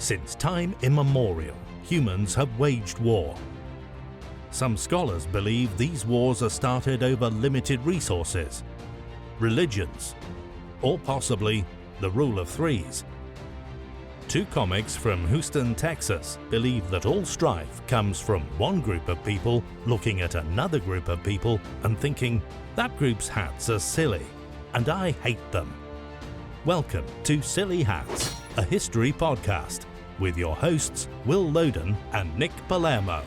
Since time immemorial, humans have waged war. Some scholars believe these wars are started over limited resources, religions, or possibly the rule of threes. Two comics from Houston, Texas believe that all strife comes from one group of people looking at another group of people and thinking, that group's hats are silly, and I hate them. Welcome to Silly Hats, a history podcast, with your hosts Will Loden and Nick Palermo. All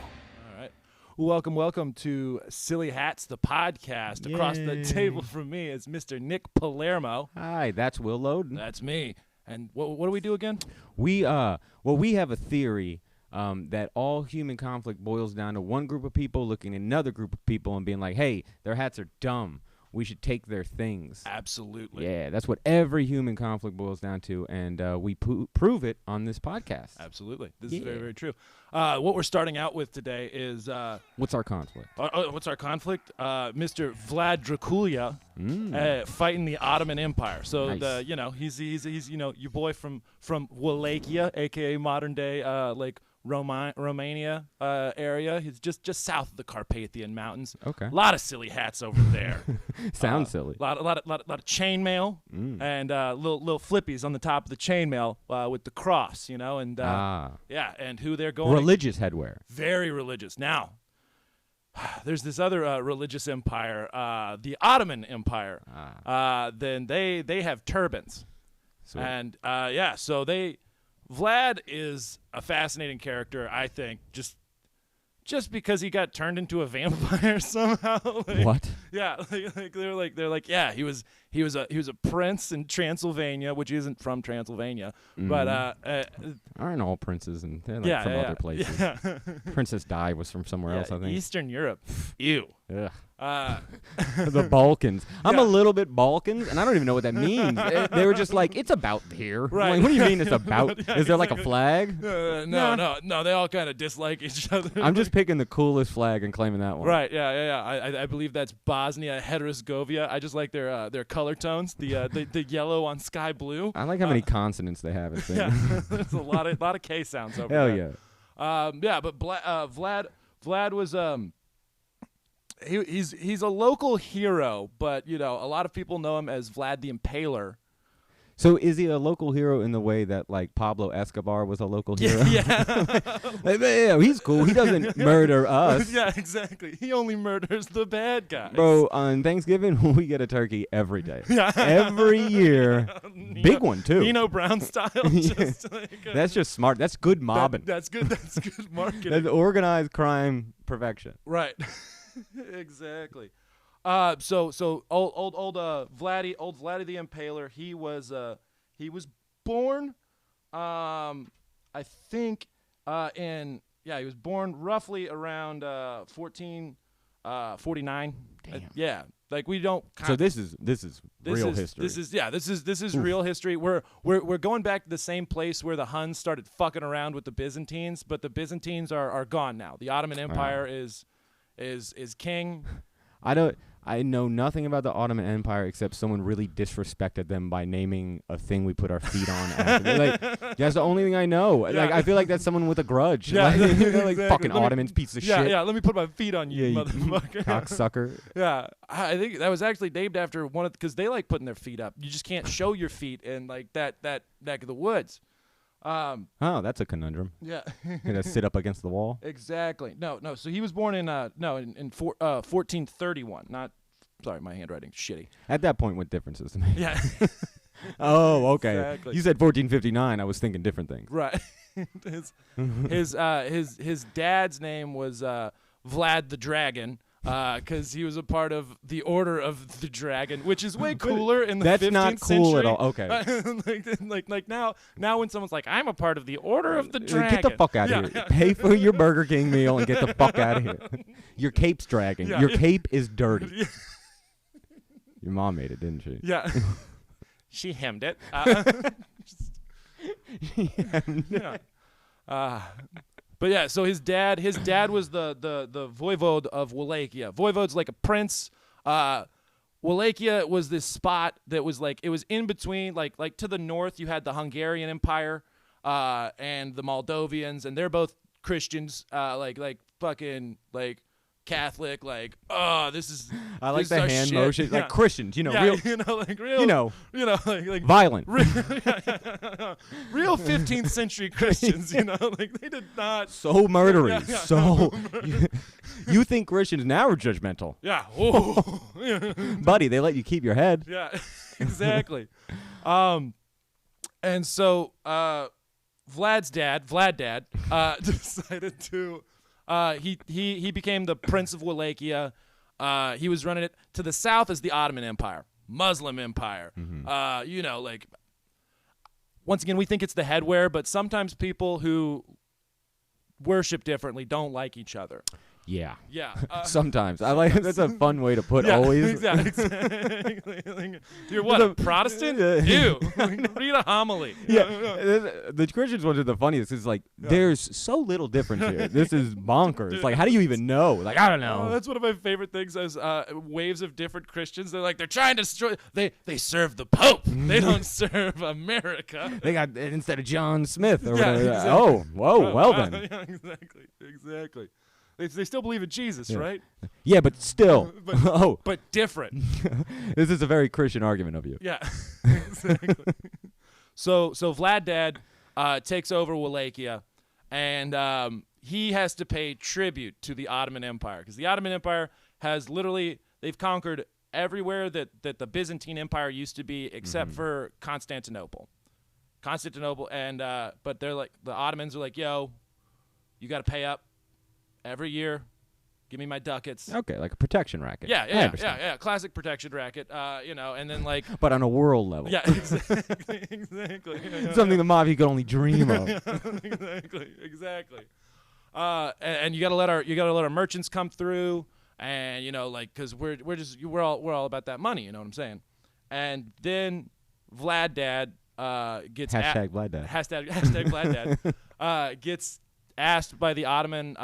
right. Welcome to Silly Hats, the podcast. Across the table from me is Mr. Nick Palermo. Hi, that's Will Loden. That's me. And what do we do again? We have a theory that all human conflict boils down to one group of people looking at another group of people and being like, hey, their hats are dumb. We should take their things. Absolutely. Yeah, that's what every human conflict boils down to, and we prove it on this podcast. Absolutely. This is very, very true. What we're starting out with today is... what's our conflict? What's our conflict? Mr. Vlad Dracula fighting the Ottoman Empire. So, nice. He's your boy from Wallachia, a.k.a. modern-day, Romania area. He's just south of the Carpathian Mountains. Okay. A lot of silly hats over there. Sounds silly. A lot of chainmail and little flippies on the top of the chainmail with the cross, and and who they're going. Religious headwear. Very religious. Now, there's this other religious empire, the Ottoman Empire. Then they have turbans. Sweet. And so Vlad is a fascinating character, I think, just because he got turned into a vampire somehow. What? Yeah, they're like, yeah, he was a prince in Transylvania, which isn't from Transylvania, but aren't all princes and they're from other places? Yeah. Princess Di was from somewhere else, I think. Eastern Europe. Ew. Ugh. The Balkans. I'm a little bit Balkans, and I don't even know what that means. They were just like, it's about here. Right. Like, what do you mean it's about? Is there like a flag? No. They all kind of dislike each other. I'm just picking the coolest flag and claiming that one. Right. Yeah. I believe that's Bosnia Herzegovina. I just like their color tones. The yellow on sky blue. I like how many consonants they have. Yeah. There's a lot of K sounds over there. Hell yeah. But Vlad was He's a local hero, but a lot of people know him as Vlad the Impaler. So is he a local hero in the way that like Pablo Escobar was a local hero? Yeah. He's cool. He doesn't murder us. Yeah, exactly. He only murders the bad guys. Bro, on Thanksgiving we get a turkey every day. Every year. Big one too. Nino Brown style. That's just smart. That's good mobbing. That's good marketing. That's organized crime perfection. Right. Exactly. So old Vladdy the Impaler. He was born, I think, he was born roughly around 1449. Damn. Like we don't. So this is real history. This is real history. We're going back to the same place where the Huns started fucking around with the Byzantines, but the Byzantines are gone now. The Ottoman Empire is king. I know nothing about the Ottoman Empire except someone really disrespected them by naming a thing we put our feet on after. Like, that's the only thing I know. Yeah. Like, I feel like that's someone with a grudge. Yeah, like, exactly. Fucking Ottomans, piece of shit. Yeah, let me put my feet on you, motherfucker. Cocksucker. Yeah, I think that was actually named after one of because they like putting their feet up. You just can't show your feet in like that neck of the woods. That's a conundrum. Yeah. You gotta sit up against the wall. Exactly. No. So he was born in 1431. Sorry, my handwriting's shitty. At that point, what difference does it make? Yeah. Oh, okay. Exactly. You said 1459. I was thinking different things. Right. his dad's name was Vlad the Dragon. Because he was a part of the Order of the Dragon, which is way cooler in the 15th century. That's not cool at all. Okay. like now when someone's like, I'm a part of the Order of the Dragon. Get the fuck out of here. Yeah. Pay for your Burger King meal and get the fuck out of here. Your cape's dragging. Your cape is dirty. Yeah. Your mom made it, didn't she? Yeah. She hemmed it. But yeah, so his dad was the voivode of Wallachia. Voivode's like a prince. Wallachia was this spot that was like, it was in between, like to the north you had the Hungarian Empire, and the Moldovians, and they're both Christians, like fucking like Catholic, like, oh, this is. I like this the is our hand shit. motion, Yeah. like Christians, Yeah, real, like real, like violent. real 15th century Christians, like they did not. So murdery. Yeah. So you think Christians now are judgmental? Yeah. Oh. Buddy, they let you keep your head. Yeah, exactly. And so Vlad Dad, decided to. He became the Prince of Wallachia. He was running it. To the south is the Ottoman Empire, Muslim Empire. Like, once again, we think it's the headwear, but sometimes people who worship differently don't like each other. Yeah. Yeah. Sometimes. I like that's a fun way to put Yeah, always. exactly. You're what, a Protestant? Ew. Read a homily. Yeah. The Christians ones are the funniest. It's like, there's so little difference here. This is bonkers. Like, how do you even know? Like, I don't know. That's one of my favorite things is waves of different Christians. They're like, they're trying to destroy. They serve the Pope. They don't serve America. They got, instead of John Smith or Yeah, whatever. exactly. Oh, whoa, well then. Yeah, exactly. They still believe in Jesus, right? Yeah, but still. But, but different. This is a very Christian argument of you. Yeah, exactly. So Vlad Dad takes over Wallachia, and he has to pay tribute to the Ottoman Empire, because the Ottoman Empire has literally, they've conquered everywhere that the Byzantine Empire used to be, except for Constantinople. And but they're like, the Ottomans are like, yo, you got to pay up every year. Give me my ducats. Okay, like a protection racket. Yeah. Classic protection racket. And then like. But on a world level. Yeah, exactly. Something the mafia could only dream of. Exactly. And you gotta let our merchants come through, and because we're all about that money. You know what I'm saying? And then Vlad Dad gets hashtag Vlad Dad. Hashtag Vlad Dad gets asked by the Ottoman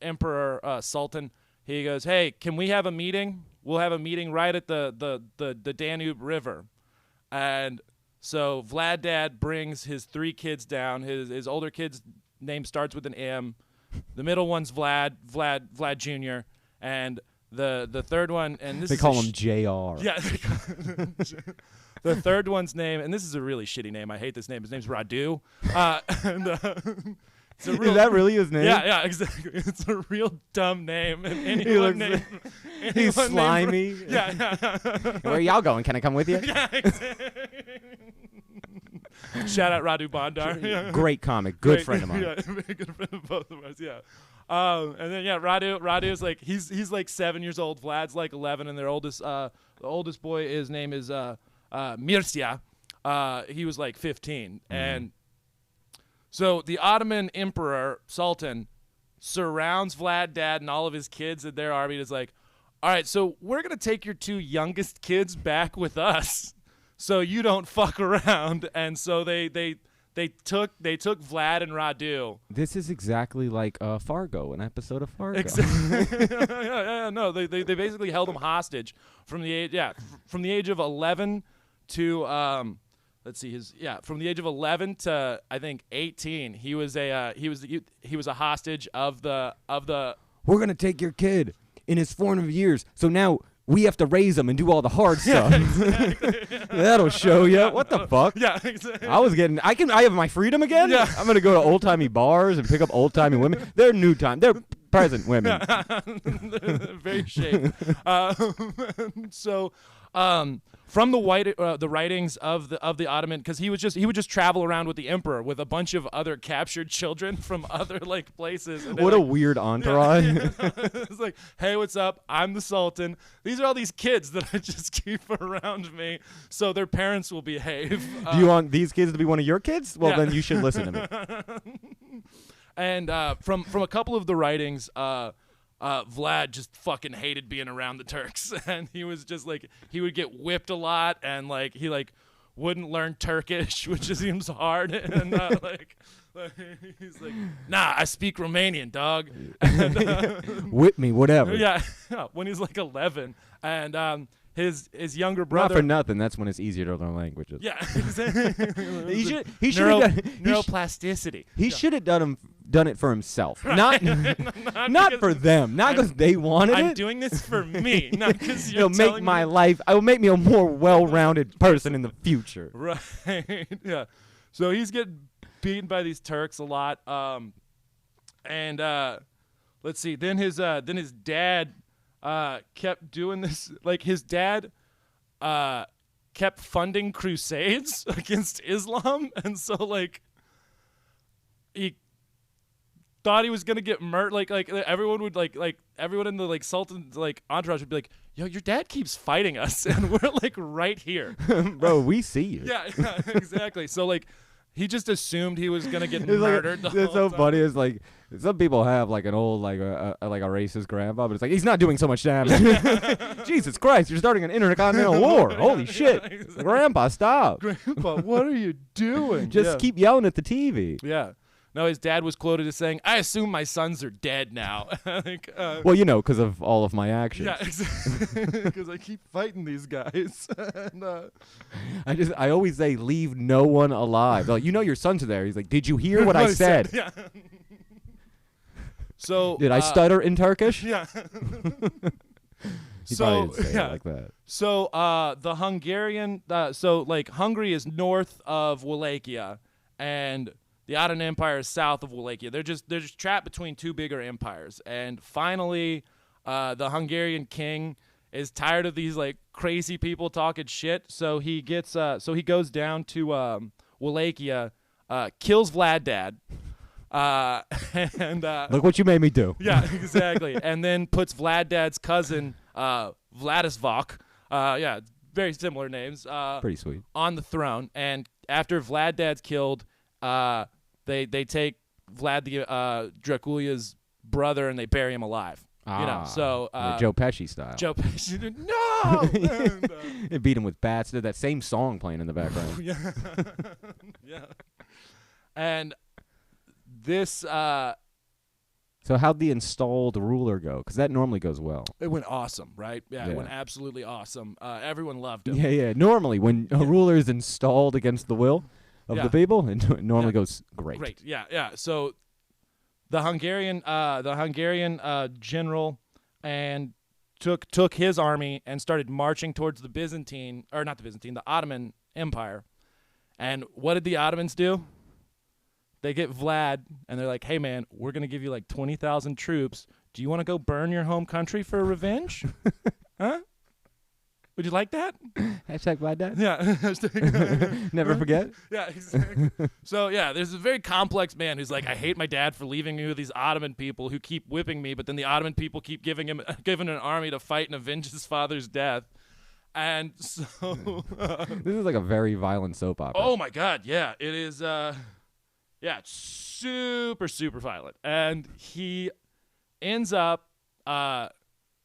Emperor Sultan. He goes, "Hey, can we have a meeting? We'll have a meeting right at the Danube River." And so Vlad Dad brings his 3 kids down. His older kid's name starts with an M. The middle one's Vlad Jr. And the third one, and this they call him JR. Yeah. The third one's name, and this is a really shitty name. I hate this name. His name's Radu. Is that really his name? Yeah, exactly. It's a real dumb name. And he's slimy. Where are y'all going? Can I come with you? Yeah, exactly. Shout out Radu Bandar. Great comic. Good friend of mine. Yeah, very good friend of both of us. Yeah. And then Radu is like he's like 7 years old. Vlad's like 11, and their oldest the oldest boy, his name is Mircea. He was like 15, and so the Ottoman Emperor Sultan surrounds Vlad Dad and all of his kids in their army, and is like, all right, so we're gonna take your 2 youngest kids back with us, so you don't fuck around. And so they took Vlad and Radu. This is exactly like Fargo, an episode of Fargo. Exactly. No, they basically held him hostage from the age of 11 to from the age of 11 to I think 18. He was a hostage of the. We're gonna take your kid in his formative years, so now we have to raise him and do all the hard stuff. Exactly. That'll show you. What the fuck? Yeah, exactly. I have my freedom again? Yeah. I'm going to go to old-timey bars and pick up old-timey women. They're new time. They're present women. Very shaped. From the writings of the Ottoman, because he would just travel around with the emperor with a bunch of other captured children from other like places. What a weird entourage. Yeah. It's like, hey, what's up? I'm the Sultan. These are all these kids that I just keep around me, so their parents will behave. Do you want these kids to be one of your kids? Well, then you should listen to me. And from a couple of the writings, Vlad just fucking hated being around the Turks, and he was just like, he would get whipped a lot, and like he like wouldn't learn Turkish, which just seems hard, and he's like, nah, I speak Romanian, dog. And, whip me, whatever. Yeah, when he's like 11, and his younger Not brother. for nothing. That's when it's easier to learn languages. Yeah, exactly. He should have done neuroplasticity. He should have done it for himself, not for them, not because they wanted I'm it. doing this for me, not because you're It'll make telling my me. life. It will make me a more well-rounded person in the future. Right. Yeah. So he's getting beaten by these Turks a lot. And let's see. Then his dad kept doing this. Like his dad kept funding crusades against Islam, and so like he thought he was gonna get murdered. Like everyone would like everyone in the like Sultan's like entourage would be like, "Yo, your dad keeps fighting us, and we're like right here." Bro, we see you. Yeah, exactly. So like he just assumed he was gonna get It's murdered. Like, the it's whole so time. funny. It's like some people have like an old like a racist grandpa, but it's like he's not doing so much damage. Jesus Christ, you're starting an intercontinental war. Holy shit, Exactly. Grandpa, stop! Grandpa, what are you doing? Just keep yelling at the TV. Yeah. No, his dad was quoted as saying, "I assume my sons are dead now." Like, Well, you know, because of all of my actions. yeah, exactly. Because I keep fighting these guys. And, I always say, leave no one alive. Like, you know, your sons are there. He's like, did you hear what I said? Yeah. So Did I stutter in Turkish? Yeah. He So probably didn't say yeah. it like that. So the Hungarian, so like Hungary is north of Wallachia, and the Ottoman Empire is south of Wallachia. They're just trapped between two bigger empires. And finally, the Hungarian king is tired of these like crazy people talking shit. So he goes down to Wallachia, kills Vlad Dad, and Look what you made me do. yeah, exactly. And then puts Vlad Dad's cousin, Vladisvok, very similar names, Pretty sweet. on the throne. And after Vlad Dad's killed, they take Vlad the Dracula's brother and they bury him alive. You know, so Joe Pesci style. Joe Pesci, no, and, They beat him with bats. Did that same song playing in the background. yeah, yeah, and this So how'd the installed ruler go? Because that normally goes well. it went awesome, right? Yeah, Yeah. it went absolutely awesome. Everyone loved him. Yeah. Normally, when a ruler is installed against the will of Yeah. the people, it normally Yeah. goes great. Great. Yeah. So the Hungarian general and took his army and started marching towards the Ottoman Empire. And what did the Ottomans do? They get Vlad and they're like, "Hey man, we're going to give you like 20,000 troops. Do you want to go burn your home country for revenge?" Huh? Would you like that? Hashtag Vlad Dad. Yeah. Never forget. Yeah, exactly. So yeah, there's a very complex man who's like, I hate my dad for leaving me with these Ottoman people who keep whipping me, but then the Ottoman people keep giving an army to fight and avenge his father's death. And so, This is like a very violent soap opera. oh my God, yeah, it is. It's super super violent, and he ends up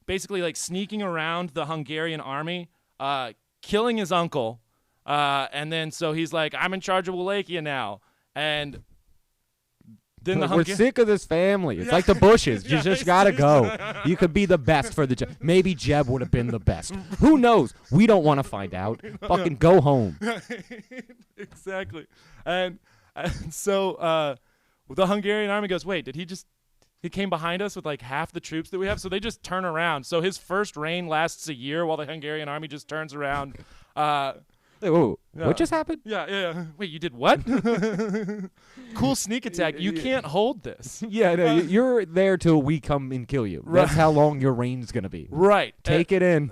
basically like sneaking around the Hungarian army, killing his uncle, and then so he's like, I'm in charge of Wallachia now, and then We're sick of this family. It's like the Bushes. You Yeah, just gotta go. You could be the best for the job. Maybe Jeb would have been the best. Who knows? We don't want to find out. Fucking go home. Exactly, and so the Hungarian army goes, wait, he came behind us with like half the troops that we have, so they just turn around. So his first reign lasts a year while the Hungarian army just turns around. Whoa, Yeah. what just happened? Yeah. Wait, you did what? Cool sneak attack. You can't hold this. Yeah, no, you're there till we come and kill you. Right. That's how long your reign's gonna be. Right. Take it in.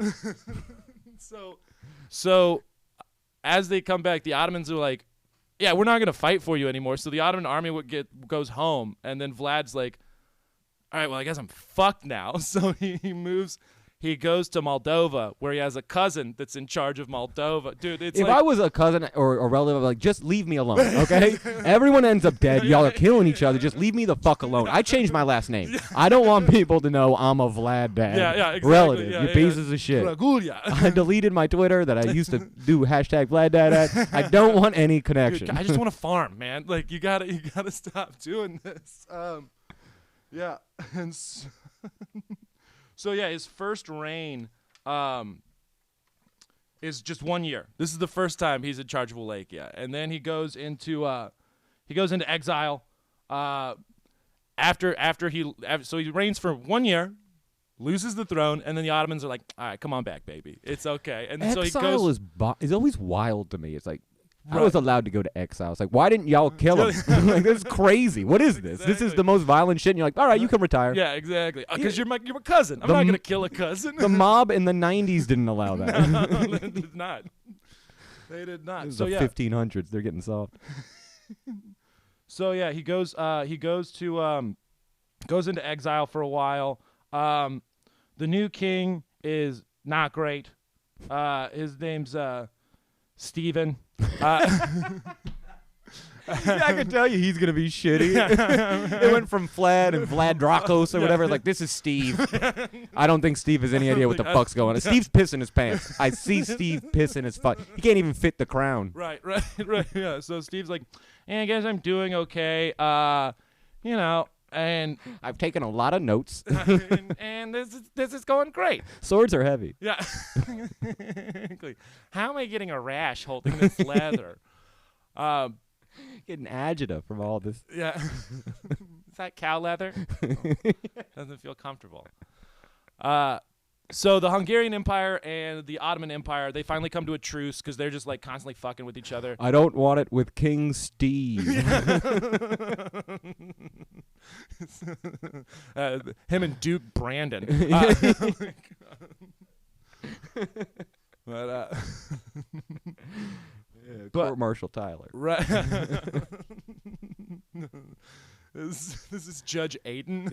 So as they come back, the Ottomans are like, yeah, we're not going to fight for you anymore. So the Ottoman army goes home, and then Vlad's like, all right, well, I guess I'm fucked now. So he moves. He goes to Moldova, where he has a cousin that's in charge of Moldova. Dude, it's If like, I was a cousin or a relative, like, just leave me alone, okay? Everyone ends up dead. Y'all are killing each other. Just leave me the fuck alone. I changed my last name. I don't want people to know I'm a Vlad dad. Yeah, exactly. Relative, Yeah, you yeah. pieces of shit. Dracula. I deleted my Twitter that I used to do hashtag Vlad dad at. I don't want any connection. Dude, I just want to farm, man. Like you gotta stop doing this. Yeah, and so, so yeah, his first reign, is just 1 year. This is the first time he's in charge of Wallachia, and then he goes into exile. So he reigns for 1 year, loses the throne, and then the Ottomans are like, "All right, come on back, baby. It's okay." And exile so he goes. is always wild to me. It's like. I Right. was allowed to go to exile. It's like, why didn't y'all kill him? Like, this is crazy. What is this? This is the most violent shit. And you're like, all right, you can retire. Yeah, exactly. Because you're my cousin. I'm not gonna kill a cousin. The mob in the 90s didn't allow that. No, they did not. They did not. This is So the yeah. 1500s. They're getting soft. So yeah, he goes into exile for a while. The new king is not great. His name's Stephen. Yeah, I can tell you he's going to be shitty. It went from Vlad and Vlad Dracos or whatever. Like, this is Steve. I don't think Steve has any idea what the fuck's going on. Steve's pissing his pants. I see Steve pissing his fuck. He can't even fit the crown. Right. Yeah. So Steve's like, I guess I'm doing okay. And I've taken a lot of notes. and this is going great. Swords are heavy. Yeah. How am I getting a rash holding this leather? Getting agita from all this. Yeah. Is that cow leather? Doesn't feel comfortable. So the Hungarian Empire and the Ottoman Empire, they finally come to a truce because they're just like constantly fucking with each other. I don't want it with King Steve. Him and Duke Brandon. Court Martial Tyler. Right. This is Judge Aiden.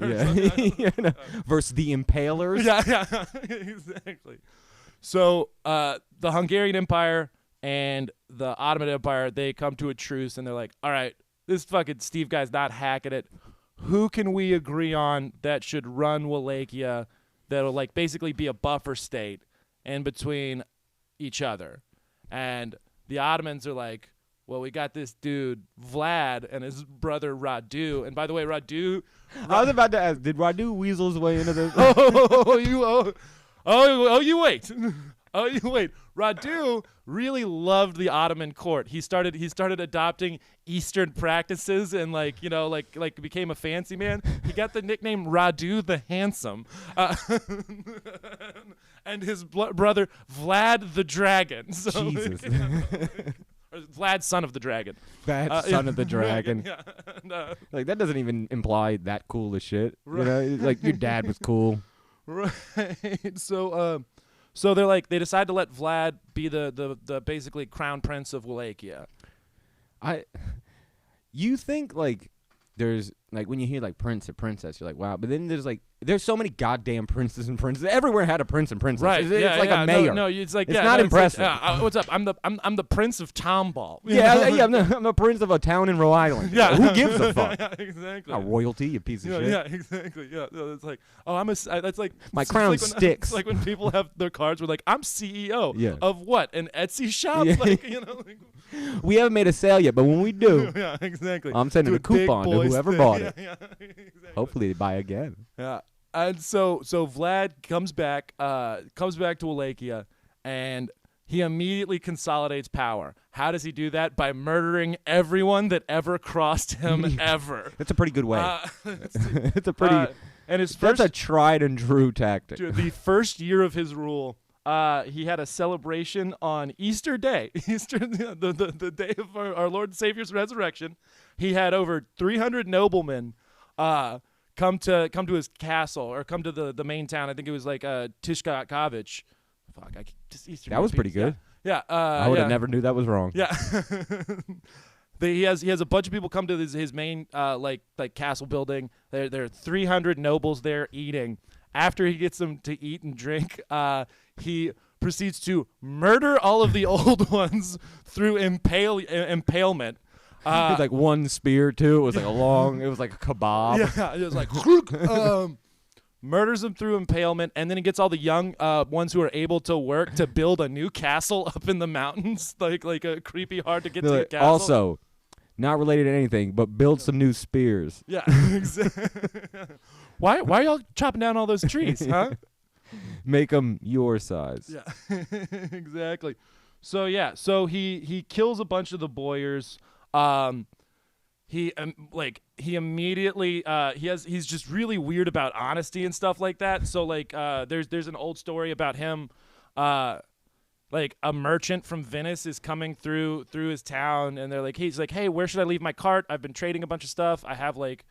Yeah. Versus the Impalers. Yeah, exactly. So the Hungarian Empire and the Ottoman Empire, they come to a truce, and they're like, all right, this fucking Steve guy's not hacking it. Who can we agree on that should run Wallachia that'll like basically be a buffer state in between each other? And the Ottomans are like, well, we got this dude, Vlad, and his brother, Radu. And by the way, Radu... I was about to ask, did Radu weasel his way into this? You wait. Oh, you wait. Radu really loved the Ottoman court. He started adopting Eastern practices and like became a fancy man. He got the nickname Radu the Handsome. And his brother, Vlad the Dragon. So, Jesus. Or Vlad, son of the dragon. That son of the dragon. Yeah. And, like, that doesn't even imply that cool as shit. Right. You know, like, your dad was cool. Right. So they're like, they decide to let Vlad be the basically crown prince of Wallachia. You think, like, there's, like, when you hear, like, prince or princess, you're like, wow. But then there's so many goddamn princes and princesses. Everywhere had a prince and princess. Right. It's like a mayor. No, it's like, it's not impressive. Like, what's up? I'm the prince of Tomball. I'm the prince of a town in Rhode Island. Yeah. Who gives a fuck? Yeah, exactly. Not royalty, you piece of shit. Yeah, exactly. Yeah, it's like, oh, that's like my crown sticks. It's like when people have their cards where like, I'm CEO of what? An Etsy shop? Yeah. Like, we haven't made a sale yet, but when we do, yeah, exactly. I'm sending a coupon to whoever bought it. Yeah, exactly. Hopefully they buy again. Yeah. And so Vlad comes back to Wallachia, and he immediately consolidates power. How does he do that? By murdering everyone that ever crossed him ever. That's a pretty good way. It's a pretty. And his that's a tried and true tactic. Dude, the first year of his rule, he had a celebration on Easter Day, the day of our Lord and Savior's resurrection. He had over 300 noblemen come to his castle, or come to the main town. I think it was like Tishkakovich. Fuck, that was pretty good. Yeah. I would have never knew that was wrong. Yeah. He has a bunch of people come to his main like castle building. There are 300 nobles there eating. After he gets them to eat and drink, he proceeds to murder all of the old ones through impalement. It was like one spear too. It was like it was like a kebab. Yeah, it was like murders them through impalement, and then he gets all the young ones who are able to work to build a new castle up in the mountains, like a creepy, hard to get to castle. Also, not related to anything, but build some new spears. Yeah. Why are y'all chopping down all those trees, huh? Make them your size. Yeah, exactly. So so he kills a bunch of the boyars. He immediately he's just really weird about honesty and stuff like that. So like there's an old story about him. Like a merchant from Venice is coming through his town, and he's like, hey, where should I leave my cart? I've been trading a bunch of stuff. I have like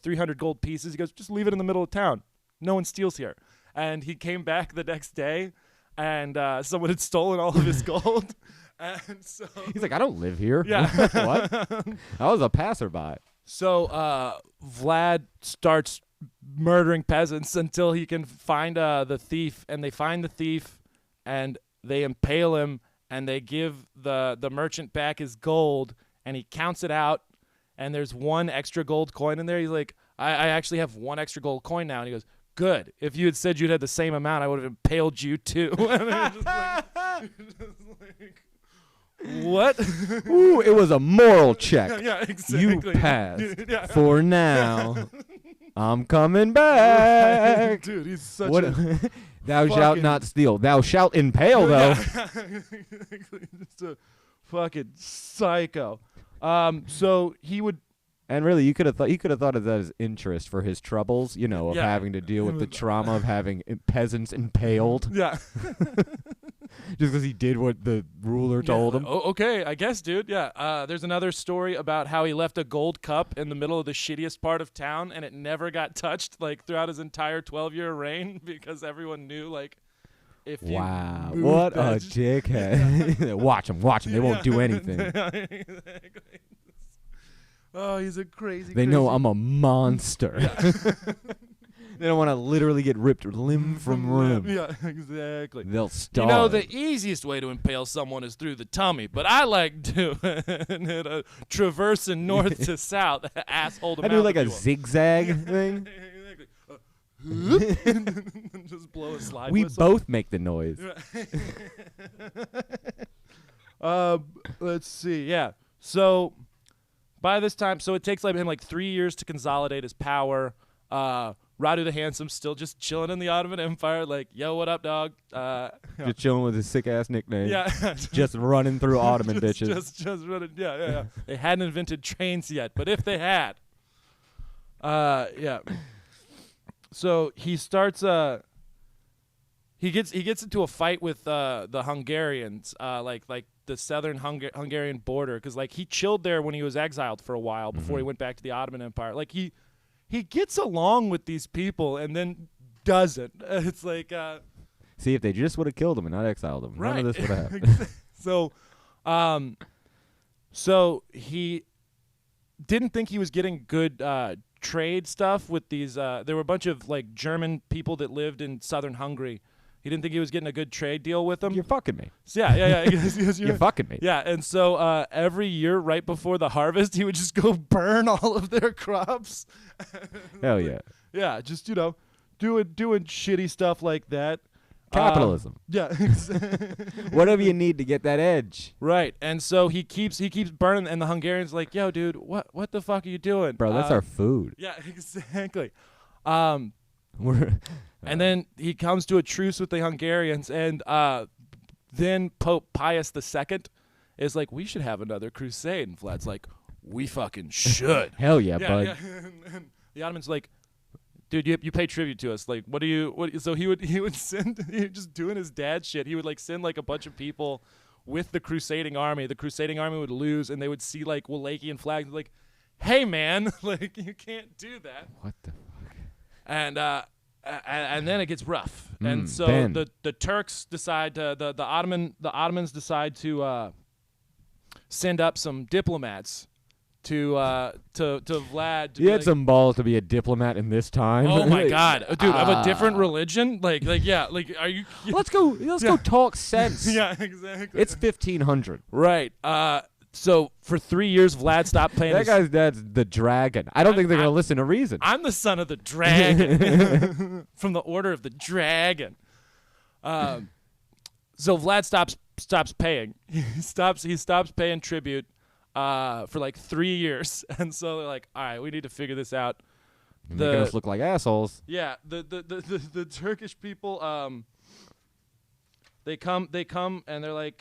300 gold pieces. He goes, just leave it in the middle of town. No one steals here. And he came back the next day, and someone had stolen all of his gold. And so he's like, I don't live here. Yeah. What? I was a passerby. So Vlad starts murdering peasants until he can find the thief, and they find the thief, and they impale him, and they give the merchant back his gold, and he counts it out, and there's one extra gold coin in there. He's like, I actually have one extra gold coin now. And he goes, good. If you had said you'd had the same amount, I would have impaled you too. And they're just like, what? Ooh, it was a moral check. Yeah, exactly. You passed. Yeah. For now. I'm coming back. Dude, he's such a... Thou shalt not steal. Thou shalt impale, though. Just a fucking psycho. So he would... And really, you could have thought of that as interest for his troubles, of having to deal with the trauma of having peasants impaled. Yeah. Just because he did what the ruler told him. Oh, okay, I guess, dude. Yeah. There's another story about how he left a gold cup in the middle of the shittiest part of town, and it never got touched, throughout his entire 12-year reign, because everyone knew, if you wow, what a dickhead. Watch him. They won't do anything. Exactly. Oh, he's a crazy. They know I'm a monster. Yeah. They don't want to literally get ripped limb from limb. Yeah, exactly. They'll starve. The easiest way to impale someone is through the tummy, but I like doing it traversing north to south, asshole to mouth. I do like a zigzag thing. Just blow a slide We whistle. both make the noise. Let's see. Yeah. So by this time, it takes him 3 years to consolidate his power. Radu the Handsome's still just chilling in the Ottoman Empire, yo, what up, dog? Just chilling with his sick-ass nickname. Yeah. Just running through Ottoman bitches. Just running, yeah. They hadn't invented trains yet, but if they had. Yeah. So he starts, he gets into a fight with the Hungarians, the southern Hungarian border, because he chilled there when he was exiled for a while before he went back to the Ottoman Empire. He gets along with these people and then doesn't. It's see, if they just would have killed him and not exiled him, right. None of this would have happened. So he didn't think he was getting good trade stuff with these. There were a bunch of German people that lived in southern Hungary. He didn't think he was getting a good trade deal with them. You're fucking me. So yeah. You're fucking me. Yeah, and so every year, right before the harvest, he would just go burn all of their crops. Hell yeah. Yeah, just doing shitty stuff like that. Capitalism. Yeah. Whatever you need to get that edge. Right, and so he keeps burning, and the Hungarians yo, dude, what the fuck are you doing, bro? That's our food. Yeah, exactly. And then he comes to a truce with the Hungarians, and then Pope Pius II is we should have another crusade. And Vlad's we fucking should. Hell yeah, bud. Yeah. And the Ottomans dude, you pay tribute to us. What do you? So he would send. He was just doing his dad shit. He would send a bunch of people with the crusading army. The crusading army would lose, and they would see Wallachian flags. Hey man, you can't do that. What the fuck? And then it gets rough, and so Ben. the Turks decide the Ottomans decide to send up some diplomats to Vlad. You had some balls to be a diplomat in this time. Oh my God, dude! Of a different religion, are you? Let's go talk sense. Yeah, exactly. It's 1500. Right. So for 3 years, Vlad stopped playing. That guy's dad's the dragon. I don't think they're gonna listen to reason. I'm the son of the dragon, from the Order of the Dragon. So Vlad stops paying. He stops paying tribute for 3 years, and so they're all right, we need to figure this out. Making us look like assholes. Yeah, the Turkish people, they come and they're like,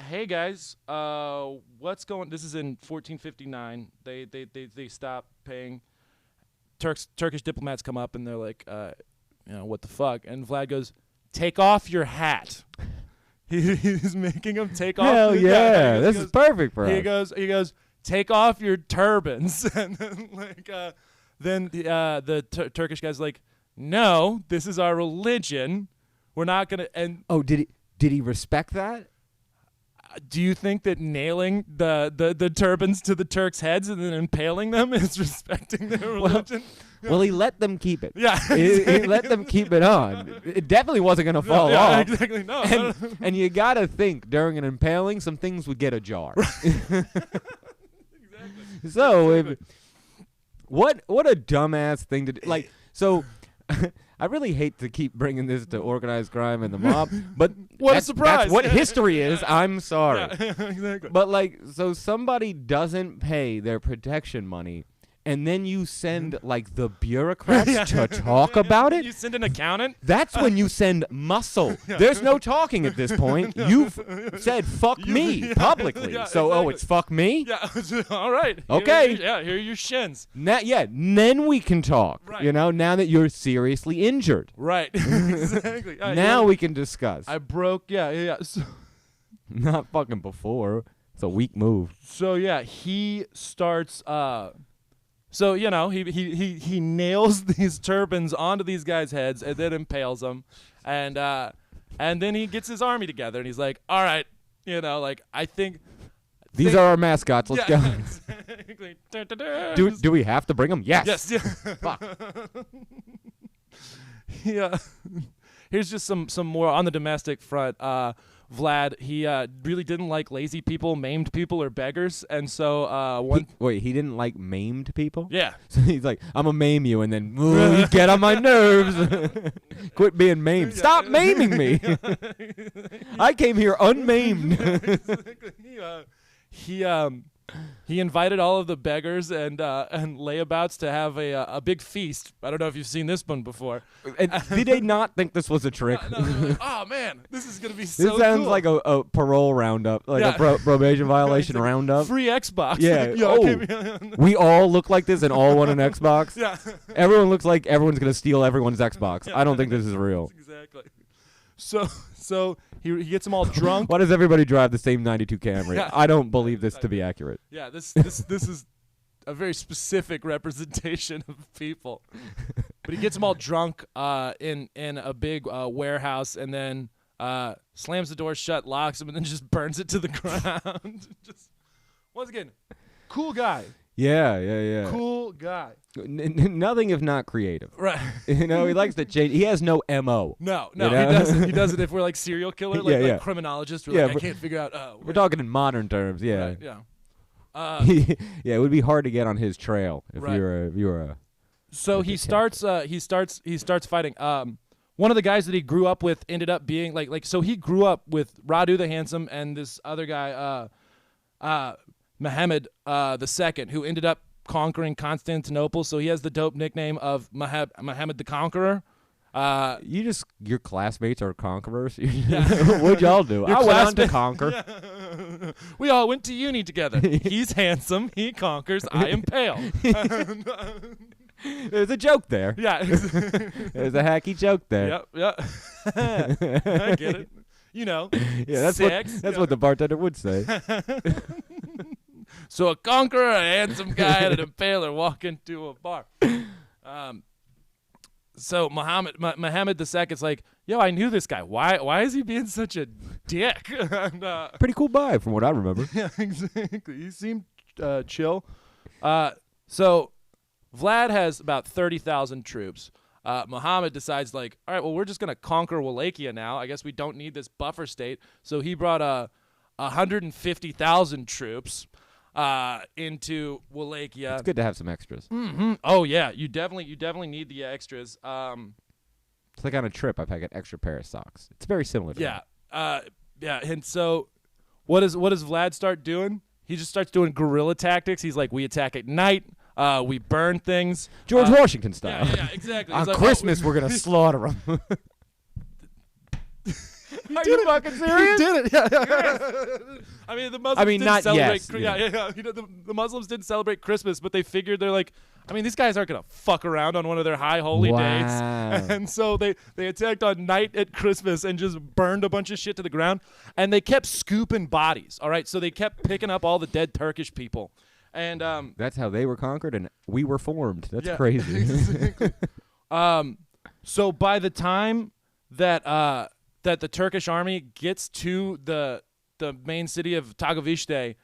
hey guys, what's going? This is in 1459. They stop paying. Turkish diplomats come up and they're like, what the fuck? And Vlad goes, take off your hat. He's making them take off. Hell his yeah, hat. this is perfect for us. He goes, take off your turbans. And then the Turkish guy's like, no, this is our religion. We're not gonna. And did he respect that? do you think that nailing the turbans to the Turks' heads and then impaling them is respecting their religion? Well, he let them keep it. Yeah, he let them keep it on. It definitely wasn't going to fall off. Exactly. No. And you got to think, during an impaling, some things would get ajar. Exactly. So, what a dumbass thing to do. Like, so... I really hate to keep bringing this to organized crime and the mob, but what a surprise! That's what history is. I'm sorry. Yeah, exactly. But like, so somebody doesn't pay their protection money, and then you send like the bureaucrats to talk about it. You send an accountant. That's when you send muscle. There's no talking at this point. You've said "fuck me" publicly. So exactly. it's fuck me. Yeah. All right. Okay. Here are your shins. Then we can talk. Right. You know, now that you're seriously injured. Right. Exactly. Now we can discuss. I broke. Yeah. So, not fucking before. It's a weak move. So yeah, he starts. So you know, he nails these turbans onto these guys' heads and then impales them, and then he gets his army together and he's like, all right, you know, like I think. These are our mascots. Let's go. Exactly. Do we have to bring them? Yes. Yes. Yeah. Fuck. Yeah. Here's just some more on the domestic front. Vlad, he really didn't like lazy people, maimed people, or beggars, and so he didn't like maimed people? Yeah. So he's like, I'm gonna maim you, and then you get on my nerves. Quit being maimed. Stop maiming me. I came here unmaimed. He invited all of the beggars and layabouts to have a big feast. I don't know if you've seen this one before. And did they not think this was a trick? No, like, oh man, this is gonna be so cool. This sounds like a parole roundup, like a probation violation roundup. Free Xbox. Yeah. We all look like this and all want an Xbox. Yeah. Everyone looks like everyone's gonna steal everyone's Xbox. I don't think this is real. Exactly. So he gets them all drunk. Why does everybody drive the same 92 Camry? Yeah. I don't believe this to be accurate. Yeah, this is a very specific representation of people. But he gets them all drunk in a big warehouse and then slams the door shut, locks them, and then just burns it to the ground. Just once again, cool guy. Yeah. Cool guy. Nothing if not creative. Right. You know, he likes to change. He has no MO. No, you know? he doesn't. He does it if we're like serial killer, like, Yeah. like criminologists. We're like, I can't figure out. We're talking in modern terms, yeah. Right, yeah. Yeah, it would be hard to get on his trail if Right. you were a. So he starts fighting. One of the guys that he grew up with ended up being like so he grew up with Radu the Handsome and this other guy, Mohammed the Second, who ended up conquering Constantinople. So he has the dope nickname of Mohammed the Conqueror. Your classmates are conquerors. What'd y'all do? I went on to conquer. Yeah. We all went to uni together. He's handsome. He conquers. I impale. There's a joke there. Yeah. There's a hacky joke there. Yep. I get it. You know. Yeah, that's what the bartender would say. So a conqueror, a handsome guy, and an impaler walk into a bar. So Mohammed the Second's like, yo, I knew this guy. Why is he being such a dick? And, pretty cool vibe from what I remember. Yeah, exactly. He seemed chill. So Vlad has about 30,000 troops. Mohammed decides like, all right, well, we're just gonna conquer Wallachia now. I guess we don't need this buffer state. So he brought 150,000 troops into Wallachia. It's good to have some extras. Mm-hmm. Oh yeah, you definitely need the extras. It's like on a trip, I pack an extra pair of socks. It's very similar to that. Yeah. And so, what does Vlad start doing? He just starts doing guerrilla tactics. He's like, we attack at night. We burn things. George Washington style. Yeah, exactly. On He's like, Christmas, we're gonna slaughter them. Are you fucking serious? He did it. Yeah. I mean, the Muslims didn't not celebrate. yes. Yeah. You know, the Muslims didn't celebrate Christmas, but they figured they're like, I mean, these guys aren't gonna fuck around on one of their high holy days, and so they attacked on night at Christmas and just burned a bunch of shit to the ground, and they kept scooping bodies. All right, so they kept picking up all the dead Turkish people, and that's how they were conquered, and we were formed. That's yeah, crazy. Exactly. So by the time that that the Turkish army gets to the main city of Tagovishte,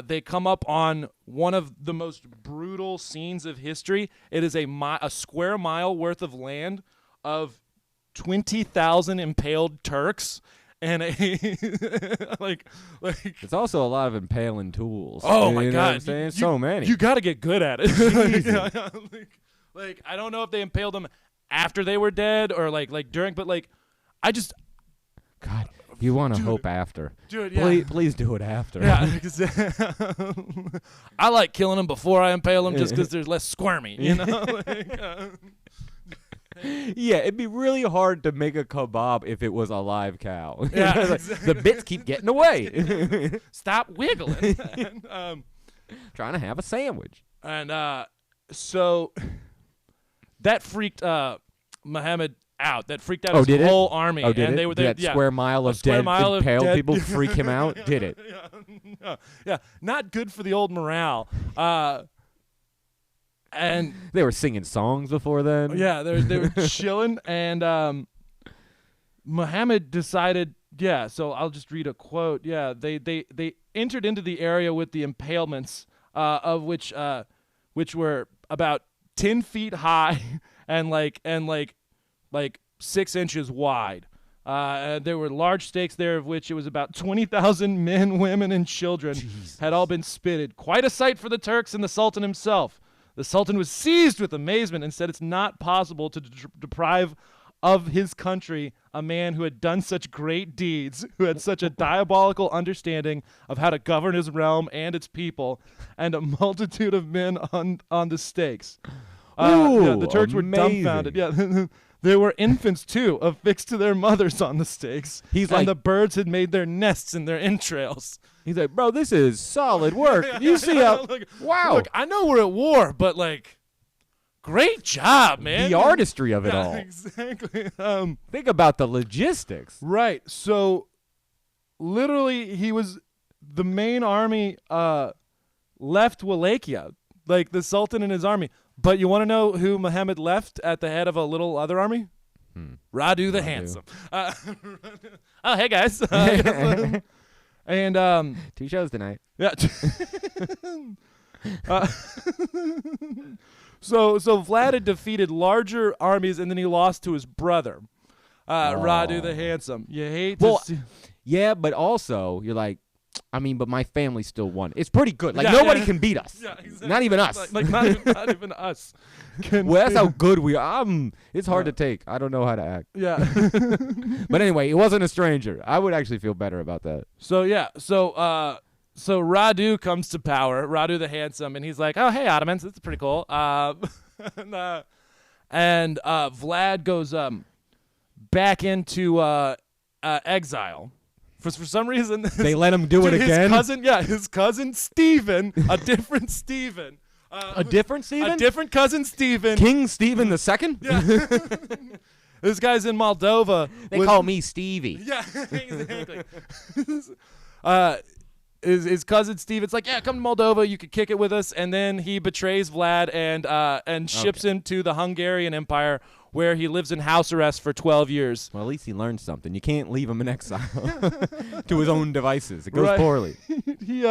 they come up on one of the most brutal scenes of history. It is a square mile worth of land of 20,000 impaled Turks and a like. It's also a lot of impaling tools. Oh you my know God! what I'm saying? So many. You got to get good at it. like I don't know if they impaled them after they were dead or like during, but like I just. God, you want to hope after. Dude, yeah. Please do it after. Yeah, I like killing them before I impale them just because they're less squirmy, you know? Yeah, it'd be really hard to make a kebab if it was a live cow. Yeah, the bits keep getting away. Stop wiggling. Trying to have a sandwich. And so that freaked Mohammed out. That freaked out his whole army. Oh, did and it? They were there. That square mile of dead impaled people freak him out? Did it? Yeah. Not good for the old morale. And they were singing songs before then. Yeah, they were chilling, and Mohammed decided. Yeah, so I'll just read a quote. Yeah, they entered into the area with the impalements, of which were about 10 feet high and like 6 inches wide. There were large stakes there, of which it was about 20,000 men, women, and children had all been spitted. Quite a sight for the Turks and the Sultan himself. The Sultan was seized with amazement and said it's not possible to deprive of his country a man who had done such great deeds, who had such a diabolical understanding of how to govern his realm and its people, and a multitude of men on the stakes. The Turks were dumbfounded. Yeah. There were infants, too, affixed to their mothers on the stakes. And the birds had made their nests in their entrails. He's like, bro, this is solid work. You see how... wow. Look, I know we're at war, but, like, great job, man. The artistry of it all. Exactly. Think about the logistics. Right. So, literally, the main army left Wallachia, like the Sultan and his army. But you want to know who Muhammad left at the head of a little other army? Radu the Handsome. Oh, hey, guys. And 2 shows tonight. Yeah. So Vlad had defeated larger armies, and then he lost to his brother, Radu the Handsome. You hate to see. Yeah, but also you're like, I mean, but my family still won. It's pretty good. Like, nobody can beat us. Yeah, exactly. Not even us. Not even us. Well, that's how good we are. It's hard to take. I don't know how to act. Yeah. But anyway, it wasn't a stranger. I would actually feel better about that. So, yeah. So Radu comes to power, Radu the Handsome, and he's like, oh, hey, Ottomans. This is pretty cool. And Vlad goes back into exile. For some reason, they let him do it again. His cousin Stephen, a different Stephen. A different Stephen? A different cousin Stephen. King Stephen the Second? Yeah. This guy's in Moldova. They call me Stevie. Yeah, exactly. His cousin Stephen's like, yeah, come to Moldova. You could kick it with us. And then he betrays Vlad and ships him to the Hungarian Empire, where he lives in house arrest for 12 years. Well, at least he learned something. You can't leave him in exile to his own devices. It goes poorly. He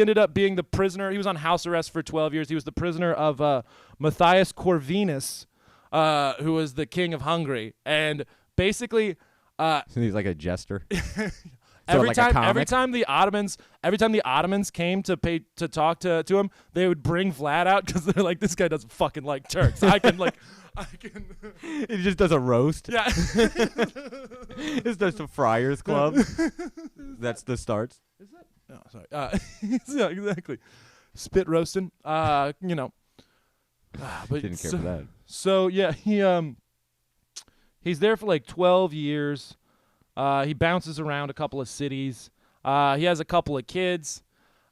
ended up being the prisoner. He was on house arrest for 12 years. He was the prisoner of Matthias Corvinus, who was the king of Hungary. And basically... he's like a jester. Every time the Ottomans came to talk to him, they would bring Vlad out because they're like, this guy doesn't fucking like Turks. I can. He just does a roast. Yeah. It's just a Friars Club. That's the starts. Is that? No, sorry. Yeah, exactly. spit roasting. You know. But Didn't care for that. So yeah, he's there for like 12 years. He bounces around a couple of cities. He has a couple of kids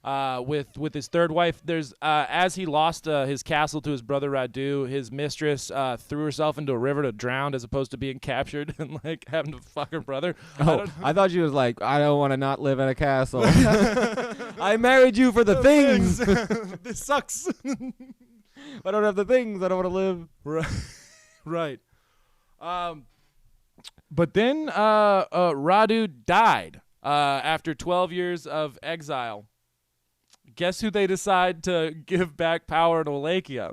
with his third wife. There's as he lost his castle to his brother Radu, his mistress threw herself into a river to drown as opposed to being captured and like having to fuck her brother. Oh, I thought she was like, I don't want to not live in a castle. I married you for the things. This sucks. I don't have the things. I don't want to live. Right. But then Radu died after 12 years of exile. Guess who they decide to give back power to Wallachia?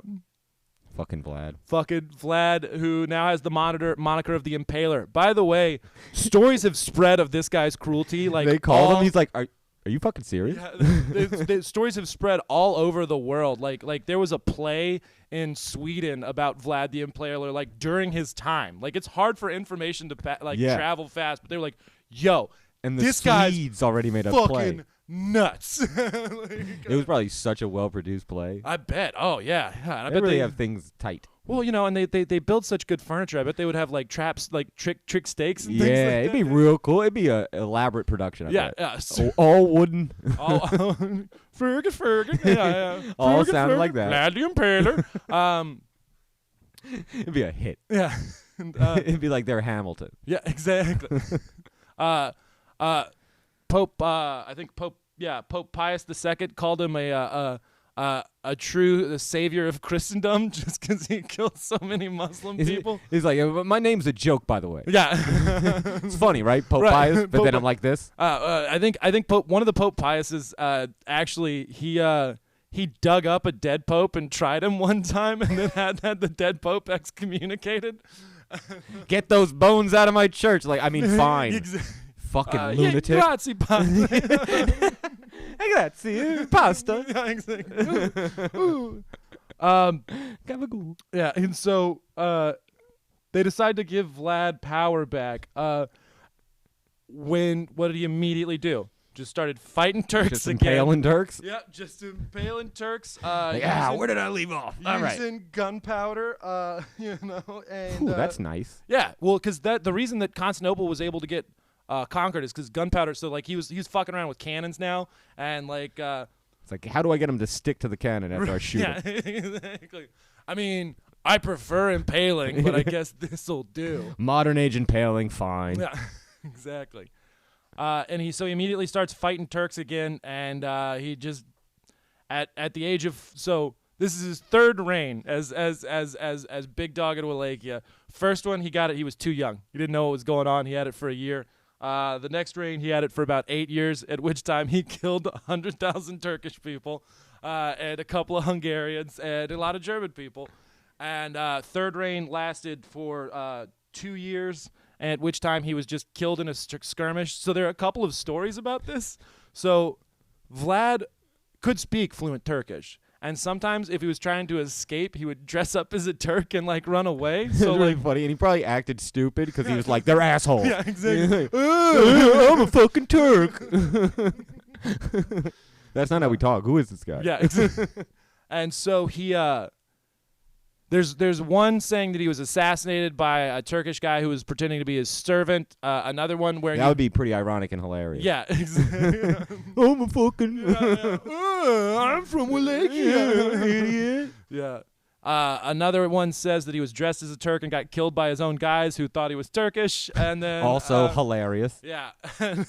Fucking Vlad. Fucking Vlad, who now has the moniker of the Impaler. By the way, stories have spread of this guy's cruelty. Like they called him. He's like, are you fucking serious? Yeah, the stories have spread all over the world. Like there was a play in Sweden about Vlad the Impaler, like during his time. Like it's hard for information to travel fast, but they were like, "Yo, and the this guy's Swedes already made a fucking play. Nuts." It was probably such a well-produced play. I bet. Oh yeah. I They bet really have things tight. Well, you know, and they build such good furniture. I bet they would have like traps, like trick stakes. And Yeah, things like it'd that. be real cool. It'd be a elaborate production. I Yeah, bet. yeah. All wooden. Fergus. Yeah. All Fergus, sounded like that. Vlad the Impaler. It'd be a hit. Yeah. And, It'd be like their Hamilton. yeah, exactly. Pope. I think Pope. Yeah, Pope Pius II called him a true savior of Christendom just because he killed so many Muslim people. He's like, my name's a joke, by the way. Yeah, It's funny, right? Pope Right. Pius, but Pope then I'm like this. I think one of the Pope Piuses actually he dug up a dead pope and tried him one time and then had the dead pope excommunicated. Get those bones out of my church. Like, I mean, fine. Exactly. Fucking Yeah, lunatic. grazie, padre. Grazie. Pasta. Yeah, exactly. Ooh. Gabagool. Yeah, and so they decide to give Vlad power back. What did he immediately do? Just started fighting Turks Just again. impaling Turks. Yeah, just impaling Turks. Where did I leave off? All right. Using gunpowder, and Ooh, that's nice. yeah. Well, because the reason that Constantinople was able to get conquered is because gunpowder. So like he was fucking around with cannons now, and like It's like, how do I get him to stick to the cannon after I shoot yeah, him? exactly. I mean, I prefer impaling, but I guess this'll do. Modern age impaling, fine. Yeah, exactly. And he immediately starts fighting Turks again, and he just at the age of this is his third reign as big dog at Wallachia. First one he was too young. He didn't know what was going on. He had it for a year. The next reign he had it for about 8 years, at which time he killed 100,000 Turkish people, and a couple of Hungarians and a lot of German people. And third reign lasted for 2 years, at which time he was just killed in a skirmish. So there are a couple of stories about this. So Vlad could speak fluent Turkish, and sometimes if he was trying to escape, he would dress up as a Turk and like run away. So really like, funny, and he probably acted stupid because he was like, "They're assholes." yeah, exactly. I'm a fucking Turk. That's not how we talk. Who is this guy? Yeah, exactly. And so he there's one saying that he was assassinated by a Turkish guy who was pretending to be his servant. Another one where That would be pretty ironic and hilarious. yeah, exactly. I'm a fucking I'm from Wallachia, idiot. Yeah. Another one says that he was dressed as a Turk and got killed by his own guys who thought he was Turkish, and then Also hilarious. yeah. And,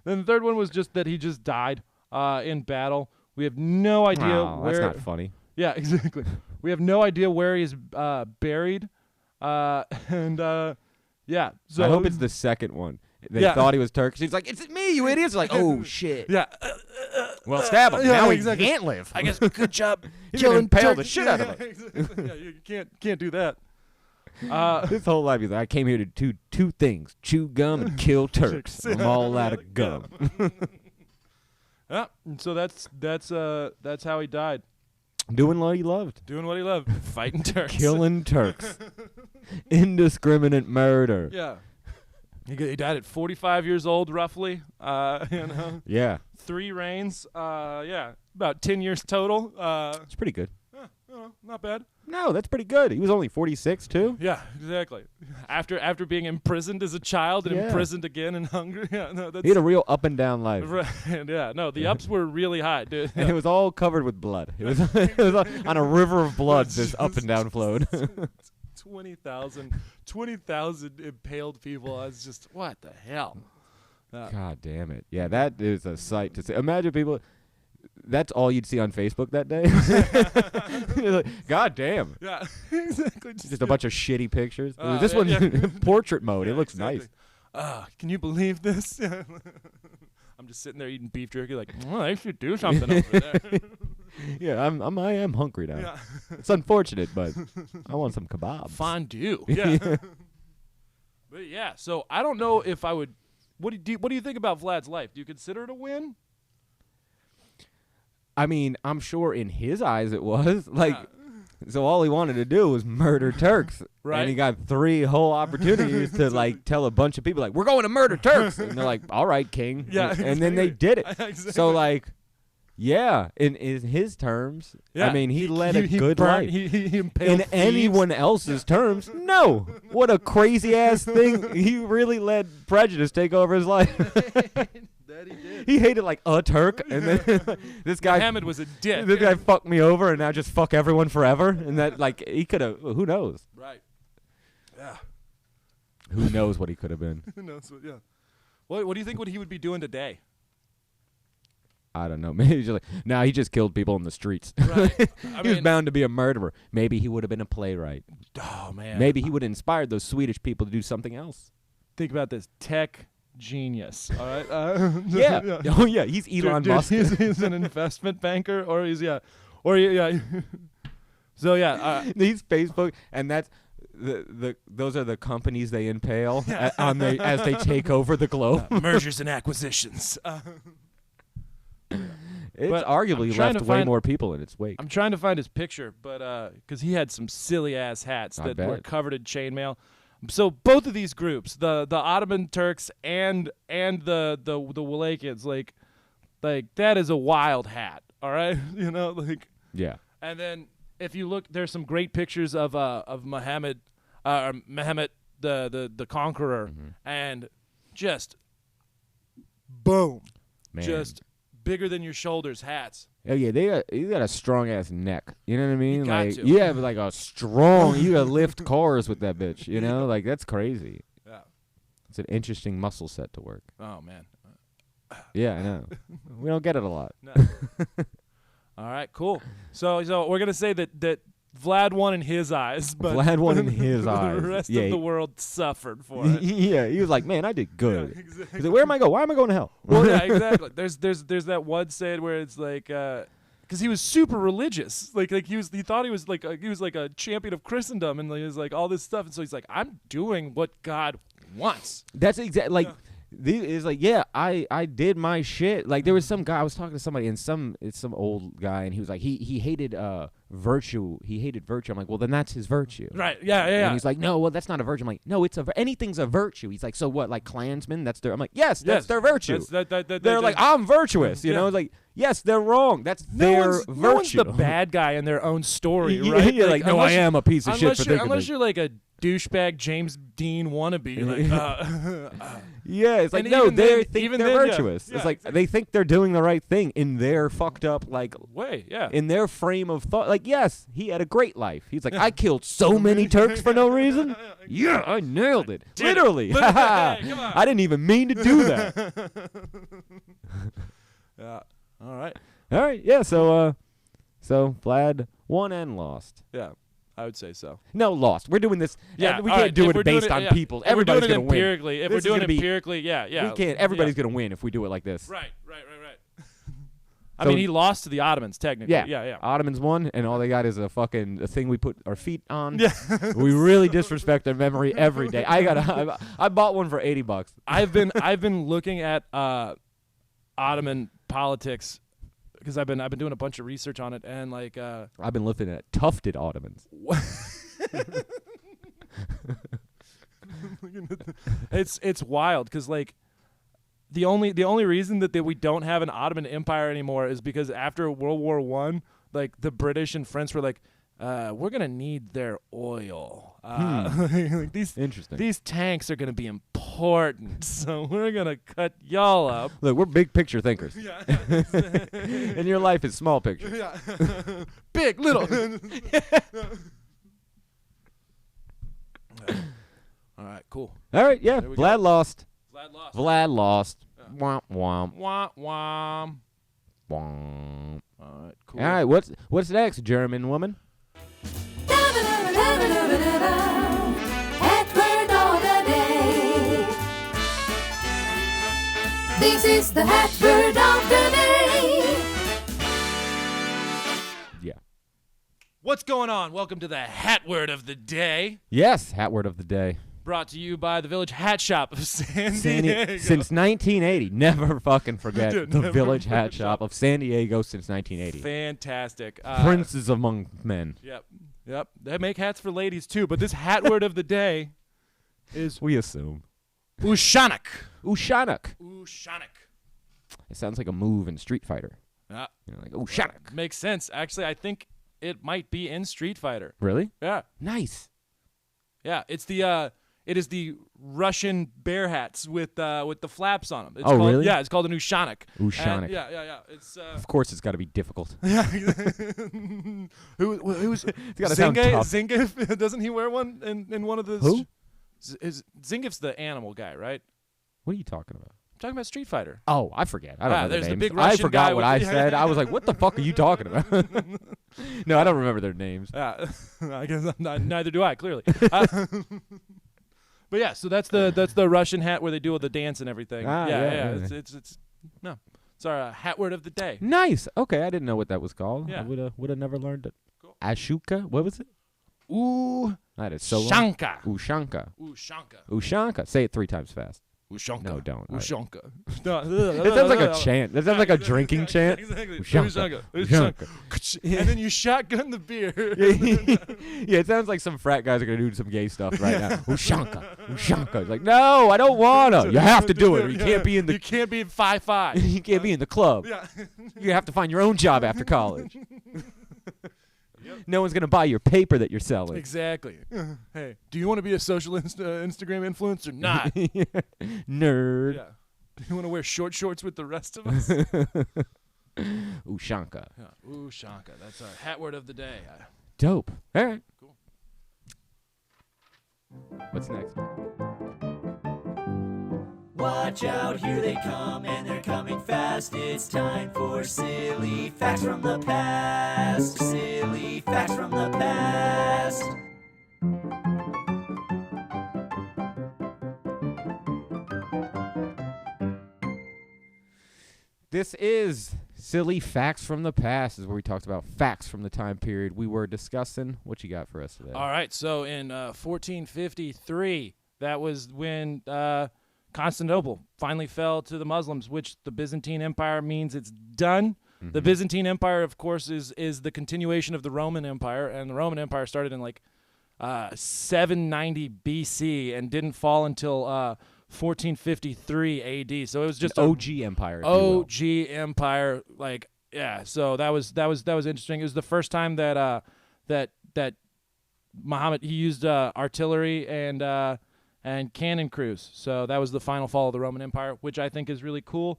then the third one was just that he just died in battle. We have no idea Oh, where. that's not funny. Yeah, exactly. We have no idea where he's buried, and yeah. So I hope it's the second one. They Yeah. thought he was Turkish. He's like, "It's me, you idiots!" Like, "Oh shit." yeah. Well, stab him. Yeah, Now exactly. he can't live. I guess good job He's gonna impale the Turks. shit Yeah, out of yeah, me. exactly. Yeah, you can't do that. This whole life, he's like, I came here to do two things: chew gum and kill Turks. I'm all out of gum. Yeah, and so that's how he died. Doing what he loved. Doing what he loved, fighting Turks. Killing Turks. Indiscriminate murder. Yeah. He died at 45 years old, roughly. Yeah. 3 reigns. About 10 years total. It's pretty good. Not bad. No, that's pretty good. He was only 46 too. Yeah, exactly. After being imprisoned as a child and imprisoned again in Hungary. Yeah, no, that's He had a real up and down life. right. Yeah, no, the ups were really high, dude. And it was all covered with blood. It was, it was on a river of blood, this up and down flowed. 20,000 impaled people. I was just, what the hell? God damn it. Yeah, that is a sight to see. Imagine people, that's all you'd see on Facebook that day. You're like, God damn. Yeah, exactly. Just a bunch of shitty pictures. This one's portrait mode. Yeah, it looks exactly. nice. Can you believe this? I'm just sitting there eating beef jerky like, well, I should do something over there. Yeah, I am hungry now. Yeah. It's unfortunate, but I want some kebabs. Fondue. Yeah. But yeah, so I don't know if I would. What do you think about Vlad's life? Do you consider it a win? I mean, I'm sure in his eyes it was. Like, so all he wanted to do was murder Turks. Right. And he got 3 whole opportunities to, like, tell a bunch of people, like, we're going to murder Turks. And they're like, all right, king. Yeah. And then they did it. Exactly. So, like, yeah, in his terms, Yeah. I mean, he led a he good burnt- life. He impaled In anyone else's terms, no. What a crazy ass thing. He really let prejudice take over his life. That he did. He hated like a Turk, and then this guy Mohammed was a dick. This guy fucked me over, and now just fuck everyone forever. And that, like, he could have. Who knows? Right. Yeah. Who knows what he could have been? Who knows? Yeah. What do you think? What he would be doing today? I don't know. Maybe he's just like, nah, he just killed people in the streets. Right. He was bound to be a murderer. Maybe he would have been a playwright. Oh man. Maybe he would have inspired those Swedish people to do something else. Think about this. Tech genius. All right. Yeah. Oh yeah. He's Elon Musk. He's an investment banker, or he's yeah. So yeah. He's Facebook, and that's those are the companies they impale as they take over the globe. Mergers and acquisitions. It's But arguably I'm trying left to way find- more people in its wake. I'm trying to find his picture, but because he had some silly ass hats I that were bet. covered in chainmail. So both of these groups, the Ottoman Turks and the Wallachians, like that is a wild hat. All right, Yeah. And then if you look, there's some great pictures of Mohammed the Conqueror, and just boom, Man. just bigger than your shoulders hats. Oh yeah, you got a strong ass neck. You know what I mean? got Like to. you have like a strong. You gotta lift cars with that bitch. You know, like that's crazy. Yeah. It's an interesting muscle set to work. Oh man. Yeah, I know. We don't get it a lot. No. All right, cool. So we're gonna say that Vlad won in his eyes, but Vlad won in his eyes. The rest Yeah, of the world suffered for it. Yeah, he was like, man, I did good. Yeah, exactly. He's like, where am I going? Why am I going to hell? Well, yeah, exactly. There's that one saying where it's like, because he was super religious, like he thought he was like a champion of Christendom, and he was like all this stuff, and so he's like, I'm doing what God wants. That's exactly like. It's like, yeah, I did my shit. Like there was some guy I was talking to somebody, and it's some old guy, and he was like he hated virtue. He hated virtue. I'm like, well, then that's his virtue. Right. Yeah. And he's like, no, well, that's not a virtue. I'm like, no, anything's a virtue. He's like, so what? Like Klansmen? That's their. I'm like, yes, that's their virtue. They're like, I'm virtuous. You know, it's like, yes, they're wrong. That's their virtue. No one's the bad guy in their own story, Yeah, right? yeah, like, no, I am a piece of shit for thinking unless that. you're like a douchebag James Dean wannabe. Yeah, it's like, And no, even they then- think even they're then, yeah. virtuous. Yeah, It's like they think they're doing the right thing in their fucked up, like, way, yeah. in their frame of thought. Like, yes, he had a great life. He's like, I killed so many Turks for no reason. Yeah, I nailed it. Did it. Literally. Hey, come on. I didn't even mean to do that. Yeah. All right. All right, yeah, so Vlad won and lost. Yeah, I would say so. No, lost. We're doing this. Yeah, we all can't right, do if we're it doing based on yeah. people. If we're doing Everybody's it going to win. empirically. If This we're is doing gonna it be- empirically, yeah. We can't. Everybody's yeah. going to win if we do it like this. Right. I So- mean, he lost to the Ottomans technically. Yeah. Yeah. Ottomans won, and all they got is a thing we put our feet on. Yeah. We really disrespect their memory every day. I bought one for $80. I've been looking at Ottoman politics because I've been doing a bunch of research on it, and like I've been looking at tufted Ottomans. It's wild because like the only reason that we don't have an Ottoman Empire anymore is because after World War I, like the British and French were like, we're gonna need their oil. Like these tanks are gonna be important, so we're gonna cut y'all up. Look, we're big picture thinkers. Yeah. And your life is small picture. Yeah. Big, little. All right, cool. All right, yeah. There we Vlad lost. Vlad lost. Vlad lost. Yeah. Womp womp. Womp womp. Womp. All right, cool. All right, what's next, German woman? Het word of the day. This is the het word of the day. Yeah. What's going on? Welcome to the Hat Word of the Day, Yes, hat word of the day. brought to you by the Village Hat Shop of San Diego. Since 1980. Never fucking forget Dude, the never Village forget. Hat Shop of San Diego since 1980. Fantastic. Princes among men. Yep. They make hats for ladies too, but this Hat Word of the Day is We assume. Ushanak. Ushanak. Ushanak. It sounds like a move in Street Fighter. Yeah. You know, like Ushanak. Makes sense. Actually, I think it might be in Street Fighter. Really? Yeah. Nice. Yeah, it is the Russian bear hats with the flaps on them. It's Oh, called, really? Yeah, it's called an Ushanak. Ushanak. And yeah. It's Of course, it's got to be difficult. yeah. Who's gotta sound tough. Zingif? Doesn't he wear one in one of the? Who? Zingif's the animal guy, right? What are you talking about? I'm talking about Street Fighter. Oh, I forget. I don't know there's their the names. big I Russian forgot guy what I with- said. I was like, what the fuck are you talking about? No, I don't remember their names. Yeah, I guess neither do I. Clearly. But yeah, so that's the Russian hat where they do all the dance and everything. Yeah. It's our hat word of the day. Nice. Okay, I didn't know what that was called. Yeah. I would have never learned it. Cool. Ashuka? What was it? Ooh, That is so long. Shanka. Ushanka. Ushanka. Ushanka. Say it 3 times fast. Ushanka. No, don't. Ushanka. That sounds like a chant. That sounds like a drinking chant. Exactly. Ushanka. Ushanka. And then you shotgun the beer. Yeah, it sounds like some frat guys are gonna do some gay stuff right now. Ushanka. Ushanka. It's like, no, I don't wanna. You have to do it, or you can't be in the. You can't be in 5'5". You can't be in the club. Yeah. You have to find your own job after college. No one's gonna buy your paper that you're selling. Exactly. Hey, do you want to be a social Instagram influencer? Not. Nerd. Yeah. Do you want to wear short shorts with the rest of us? Ushanka. Yeah. Ushanka. That's our hat word of the day. Dope. All right. Cool. What's next? Watch out, here they come, and they're coming fast. It's time for silly facts from the past. Silly facts from the past. This is Silly Facts from the Past, is where we talked about facts from the time period we were discussing. What you got for us today? All right. So in 1453, that was when Constantinople finally fell to the Muslims, which the Byzantine Empire means it's done. Mm-hmm. The Byzantine Empire, of course, is the continuation of the Roman Empire, and the Roman Empire started in like 790 BC and didn't fall until 1453 AD. So it was just An a OG empire. if you will. OG empire. Like, yeah. So that was interesting. It was the first time that that Muhammad, he used artillery and cannon crews. So that was the final fall of the Roman Empire, which I think is really cool.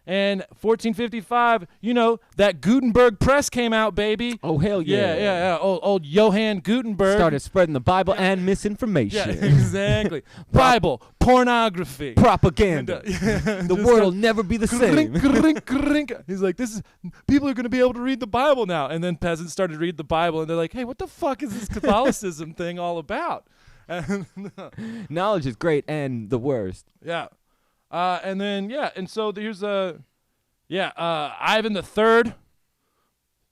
And 1455, you know, that Gutenberg press came out, baby. Oh, hell yeah. Yeah. Old Johann Gutenberg. Started spreading the Bible and Yeah, misinformation. exactly. Bible, pornography. Propaganda. The world will never be the same. He's like, people are going to be able to read the Bible now. And then peasants started to read the Bible, and they're like, hey, what the fuck is this Catholicism thing all about? And, Knowledge is great and the worst. yeah. And then, and so here's Ivan III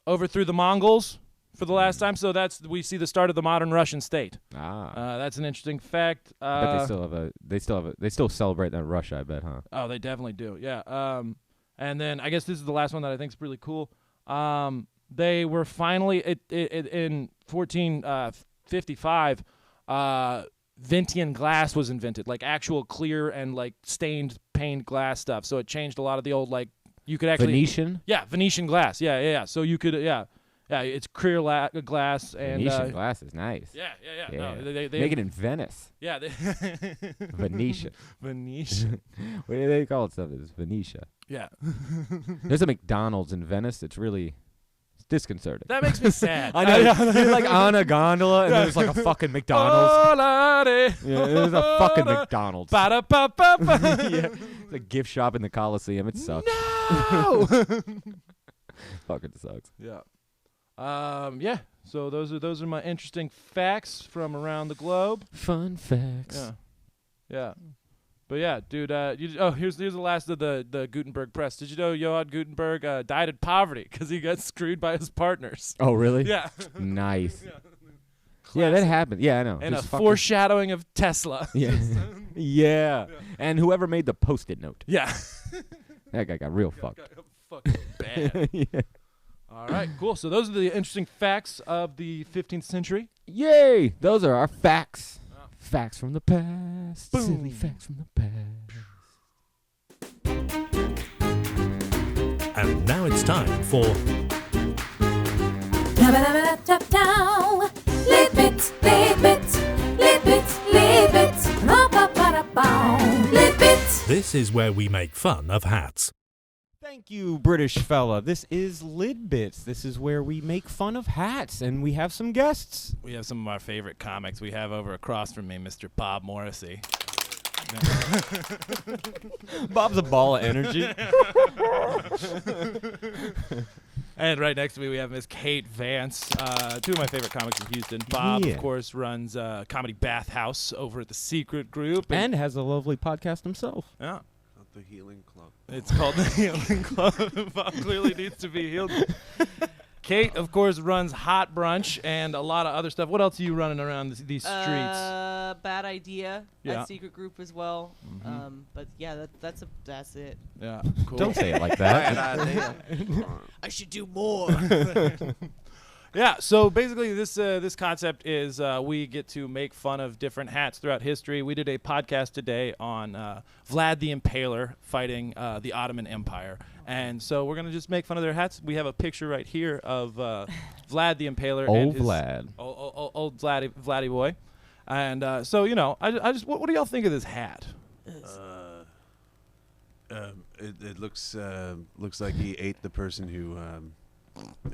overthrew the Mongols for the last time. So we see the start of the modern Russian state. That's an interesting fact. But they still celebrate that in Russia, I bet, huh? Oh, they definitely do. Yeah. And then I guess this is the last one that I think is really cool. They were finally in 1455. Ventian glass was invented, like actual clear and like stained paned glass stuff. So it changed a lot of the old like you could actually Venetian? Yeah, Venetian glass. Yeah. So you could it's clear glass and Venetian glass is nice. Yeah. Yeah. No, they Make it in Venice. Yeah, Venetian. Venetian. What do they call it? Stuff? It's Venetia. Yeah. There's a McDonald's in Venice. It's really disconcerting. That makes me sad. I know. You're like on a gondola and there's like a fucking McDonald's. Yeah, there's a fucking McDonald's. Ba-da-ba-ba-ba. Yeah. It's a gift shop in the Coliseum. It sucks. No. Fucking sucks. Yeah. Yeah. So those are my interesting facts from around the globe. Fun facts. Yeah. But yeah, dude. Here's the last of the Gutenberg press. Did you know Johann Gutenberg died in poverty because he got screwed by his partners? Oh, really? Yeah. Nice. Yeah, that happened. Yeah, I know. And Just a fucking- foreshadowing of Tesla. Yeah. Yeah. And whoever made the Post-it note. Yeah. That guy got real fucked. Fucking bad. Yeah. All right, cool. So those are the interesting facts of the 15th century. Yay! Those are our facts. Facts from the past. Boom. Silly facts from the past. And now it's time for Lead bits, lead bits, lead bits, lead bits. Lead bits. This is where we make fun of hats. Thank you, British fella. This is Lid Bits. This is where we make fun of hats, and we have some guests. We have some of our favorite comics. We have over across from me, Mr. Bob Morrissey. Bob's a ball of energy. And right next to me, we have Miss Kate Vance, two of my favorite comics in Houston. Bob, Yeah. of course, runs Comedy Bathhouse over at The Secret Group. And has a lovely podcast himself. Yeah. The Healing Club. It's called The Healing Club. Bob clearly needs to be healed. Kate, of course, runs Hot Brunch and a lot of other stuff. What else are you running around these streets? Bad Idea. Yeah. At Secret Group as well. But yeah, that's it. Yeah, cool. Don't say it like that. I should do more. Yeah, so basically this concept is we get to make fun of different hats throughout history. We did a podcast today on Vlad the Impaler fighting the Ottoman Empire. And so we're going to just make fun of their hats. We have a picture right here of Vlad the Impaler. Old and his Vlad. Old Vladdy boy. And so, you know, I just what do y'all think of this hat? It looks like he ate the person who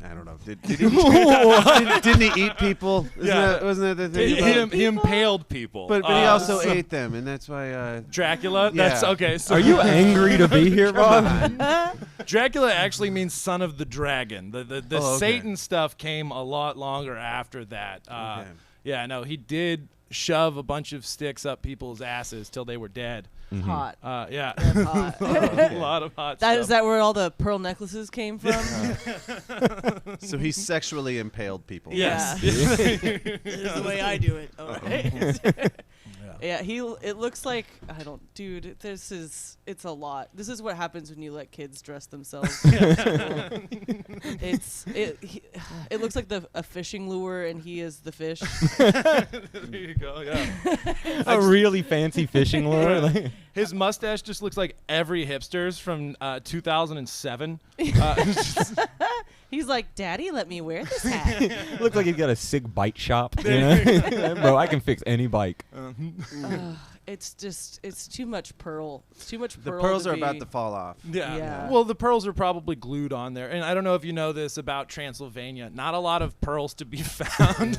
I don't know. Didn't he eat people? Wasn't that the thing? He impaled people. But he also ate them, and that's why. Dracula? Yeah. That's okay. So Are you angry to be here, Bob? Dracula actually means son of the dragon. The Oh, okay. Satan stuff came a lot longer after that. Okay. Yeah, no, he did shove a bunch of sticks up people's asses till they were dead. Hot. Yeah. That's hot. A lot of hot That stuff. is that where all the pearl necklaces came from? So he sexually impaled people. Yes. This is the way I do it. All right. Yeah, it looks like dude, it's a lot. This is what happens when you let kids dress themselves. It looks like a fishing lure and he is the fish. There you go, yeah. A really fancy fishing lure. Like, His mustache just looks like every hipster's from 2007. He's like, "Daddy, let me wear this hat." looks like he's got a sick bike shop. You know? Bro, I can fix any bike. It's too much pearl. It's too much The pearl. pearls to are be- about to fall off. Yeah. Well, the pearls are probably glued on there. And I don't know if you know this about Transylvania. Not a lot of pearls to be found.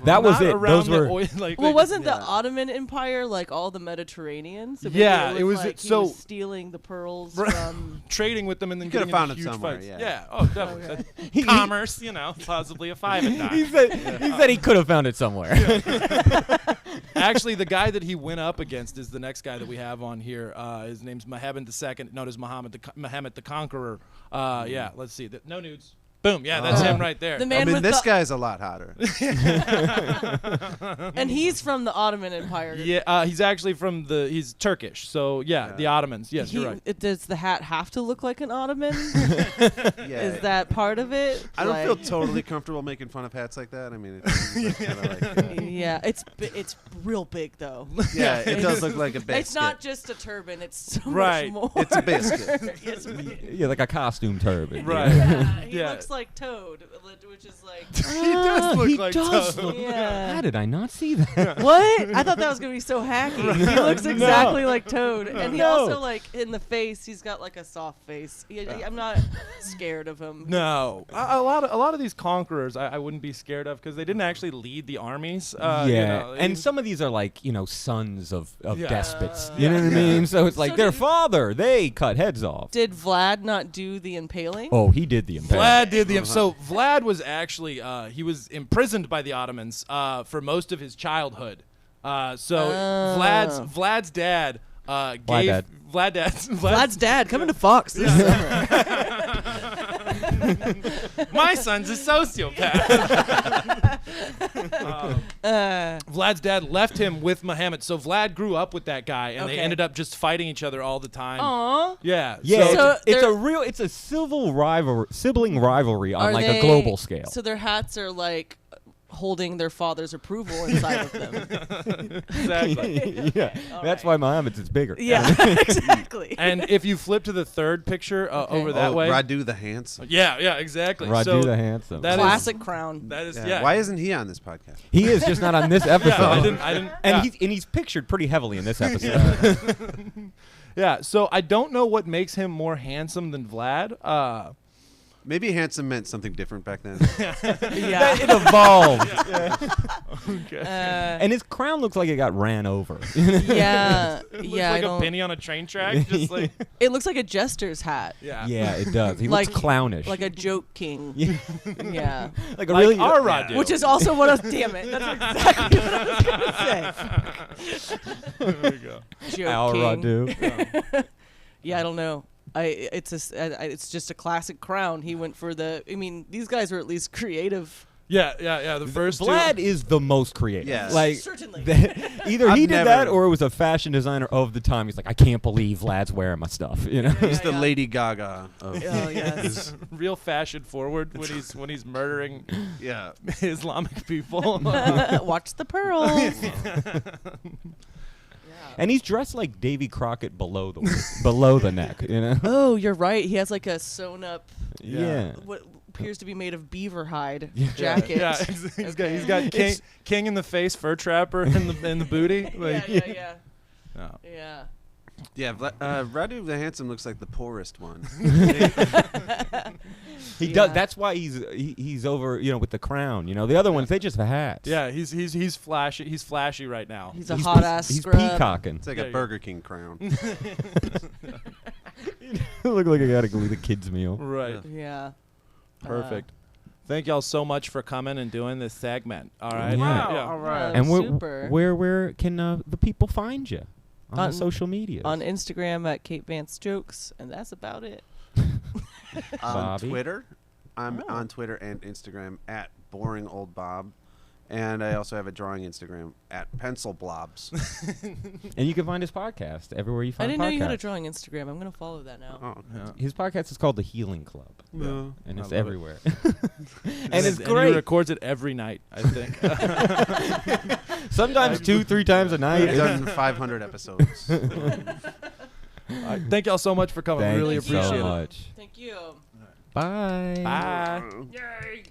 That was not it. around Those the were- oil, like, Well, like- wasn't the Yeah. Ottoman Empire like all the Mediterranean? So maybe Yeah, it it was- was like he so- was stealing the pearls Right. from. trading with them and then You could have getting found into it huge somewhere, fights. yeah. Oh, definitely. Okay. Commerce, you know, possibly a 5 at night. He said he could have found it somewhere. Actually, the guy that he went up against is the next guy that we have on here. His name's Mohammed the Second, known as Mohammed the Conqueror. Yeah, let's see. No nudes. Boom. Yeah, that's him right there. The man I mean, with this the, guy's a lot hotter. and he's from the Ottoman Empire. Yeah, he's actually he's Turkish. So yeah, the Ottomans. Yes, you're right. Does the hat have to look like an Ottoman? Yeah. Is that part of it? I don't feel Like- totally comfortable making fun of hats like that. I mean, it's like, Yeah, it's real big though. yeah, it does look like a biscuit. It's not just a turban. It's so Right. much more. It's a biscuit. It's Yeah, like a costume turban. Right. Yeah, he Yeah. looks like Toad, which is like. He does look he like does Toad. look- Yeah. How did I not see that? What? I thought that was gonna be so hacky. He looks exactly like Toad, and he also like in the face. He's got like a soft face. I'm not scared of him. No, a lot of these conquerors I wouldn't be scared of because they didn't actually lead the armies. Yeah, and some of these are like sons of Yeah. despots. You know what I mean? So it's like So their did- father. They cut heads off. Did Vlad not do the impaling? Oh, he did the impaling. Vlad did the so Vlad was actually he was imprisoned by the Ottomans for most of his childhood. Vlad's dad gave Vlad's dad coming to Fox this summer. my son's a sociopath. Vlad's dad left him with Mohammed, so Vlad grew up with that guy, and they Okay. ended up just fighting each other all the time. Aw. Yeah, Yeah, So it's a sibling rivalry on Are like they- a global scale. So their hats are like holding their father's approval inside of them. exactly. Yeah, that's why Mohammed's is bigger. Yeah, exactly. And if you flip to the third picture over that way, Radu the Handsome. yeah, exactly. Radu so the Handsome. that is- Classic crown. that is Yeah. Why isn't he on this podcast? He is just not on this episode. Yeah, I didn't. And yeah. he's pictured pretty heavily in this episode. Yeah, so I don't know what makes him more handsome than Vlad. Maybe handsome meant something different back then. Yeah. It evolved. Okay. And his crown looks like it got ran over. Yeah. It looks Yeah. like I a don't- penny on a train track. Just like It looks like a jester's hat. yeah. Yeah, it does. He Like- looks clownish. Like a joke king. Yeah. Yeah. like a Like really our Radu. Which is also what I was. Damn it. That's exactly what I was gonna say. There we go. Joke Al king. Radu. Yeah, I don't know. It's just a classic crown. He went for the. I mean, these guys were at least creative. Yeah. The first Vlad two. is the most creative. Yes. Like Certainly. either I've he did never- that or it was a fashion designer of the time. He's like, I can't believe Vlad's wearing my stuff. You know. He's the yeah. Lady Gaga of Oh yes. Real fashion forward when he's murdering yeah. Islamic people. Watch the pearls. And he's dressed like Davy Crockett below the neck. You know. Oh, you're right. He has like a sewn up, Yeah. what appears to be made of beaver hide Yeah. jacket. Yeah, he's got king in the face, fur trapper in the booty. Like, Yeah. no. Yeah. Yeah, Radu the Handsome looks like the poorest one. He Yeah. does. That's why he's over. With the crown. The other ones they just have hats. Yeah, he's flashy. He's flashy right now. He's a hot ass He's scrub. peacocking. It's like There a you go. Burger King crown. Look like I gotta go eat a kid's meal. Right. Yeah. Perfect. Thank y'all so much for coming and doing this segment. All right. Wow, Yeah. all right. And Super. where can the people find you on On- the social media? On Instagram at Kate Vance Jokes, and that's about it. On Bobby? Twitter, I'm Oh. on Twitter and Instagram at Boring Old Bob, and I also have a drawing Instagram at Pencil Blobs. And you can find his podcast everywhere you I find didn't know you had a podcasts. drawing Instagram. I'm gonna follow that now. Oh, Yeah. His podcast is called The Healing Club, yeah. and I it's love it. everywhere. and it's He great. records it every night, I think. Sometimes 2-3 times a night. I've done 500 episodes. All right, thank y'all so much for coming. Thank Really you appreciate so it. much. Thank you. Bye. Bye. Yay.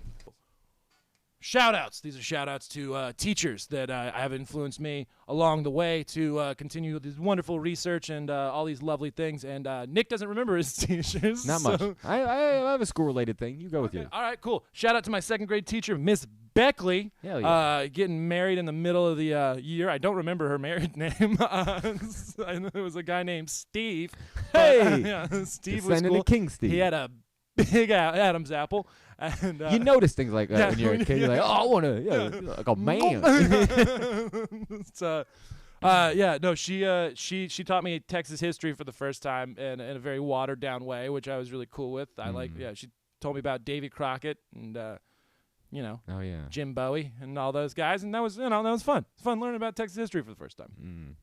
Shout outs. These are shout outs to teachers that have influenced me along the way to continue this wonderful research and all these lovely things. And Nick doesn't remember his teachers. Not much. so- I have a school-related thing. You go with yours. All right, cool. Shout out to my second grade teacher, Miss Beckley. Hell yeah. Getting married in the middle of the year. I don't remember her married name. I know it was a guy named Steve. Hey! Yeah, Steve was Descendant cool. of King Steve. He had a big Adam's apple. And, You notice things like that yeah, when you're a kid. You're like, oh, I want to, like a man. She taught me Texas history for the first time in a very watered down way, which I was really cool with. She told me about Davy Crockett and you know, Oh yeah. Jim Bowie and all those guys, and that was fun. It's fun learning about Texas history for the first time.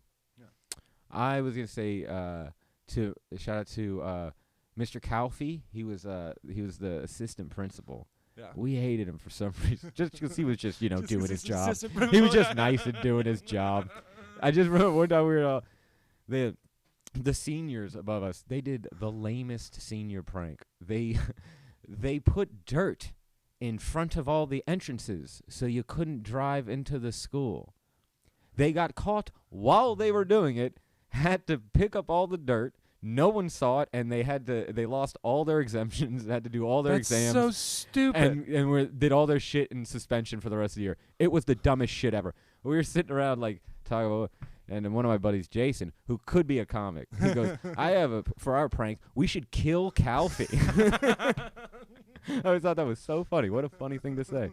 I was gonna say to shout out to Mr. Calfee. He was the assistant principal. Yeah. We hated him for some reason, just because he was just Just doing 'cause his he's job. assistant He principal. was just nice and doing his job. I just remember one time we were the seniors above us. They did the lamest senior prank. They put dirt in front of all the entrances so you couldn't drive into the school. They got caught while they were doing it. Had to pick up all the dirt. No one saw it, and they lost all their exemptions, had to do all their exams. That's so stupid. And did all their shit in suspension for the rest of the year. It was the dumbest shit ever. We were sitting around like talking about, and then one of my buddies, Jason, who could be a comic, he goes, for our prank, we should kill Calfee. I always thought that was so funny. What a funny thing to say.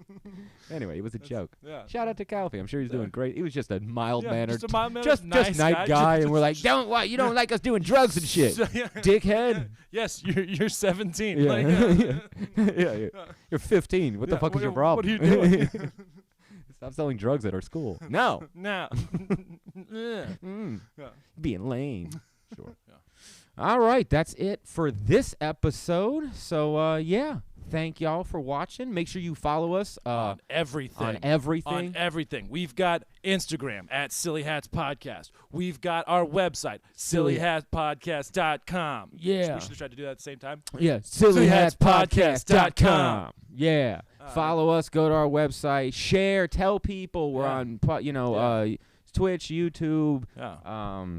Anyway, it was a joke. Yeah. Shout out to Calfee. I'm sure he's doing great. He was just a mild-mannered, just a mild-mannered, just nice nice guy, and we're like, you don't like us doing drugs and shit, dickhead. Yes, you're 17. Yeah. Like, yeah. You're 15. What the fuck is your problem? What are you doing? Stop selling drugs at our school. No. No. Yeah. Being lame. Sure. Yeah. All right, that's it for this episode. So, yeah, thank y'all for watching. Make sure you follow us On everything. on everything. On everything. We've got Instagram at Silly Hats Podcast. We've got our website, sillyhatspodcast.com. Yeah. We should have tried to do that at the same time. Yeah, sillyhatspodcast.com. Yeah. Follow us, go to our website, share, tell people we're on, Twitch, YouTube. Yeah.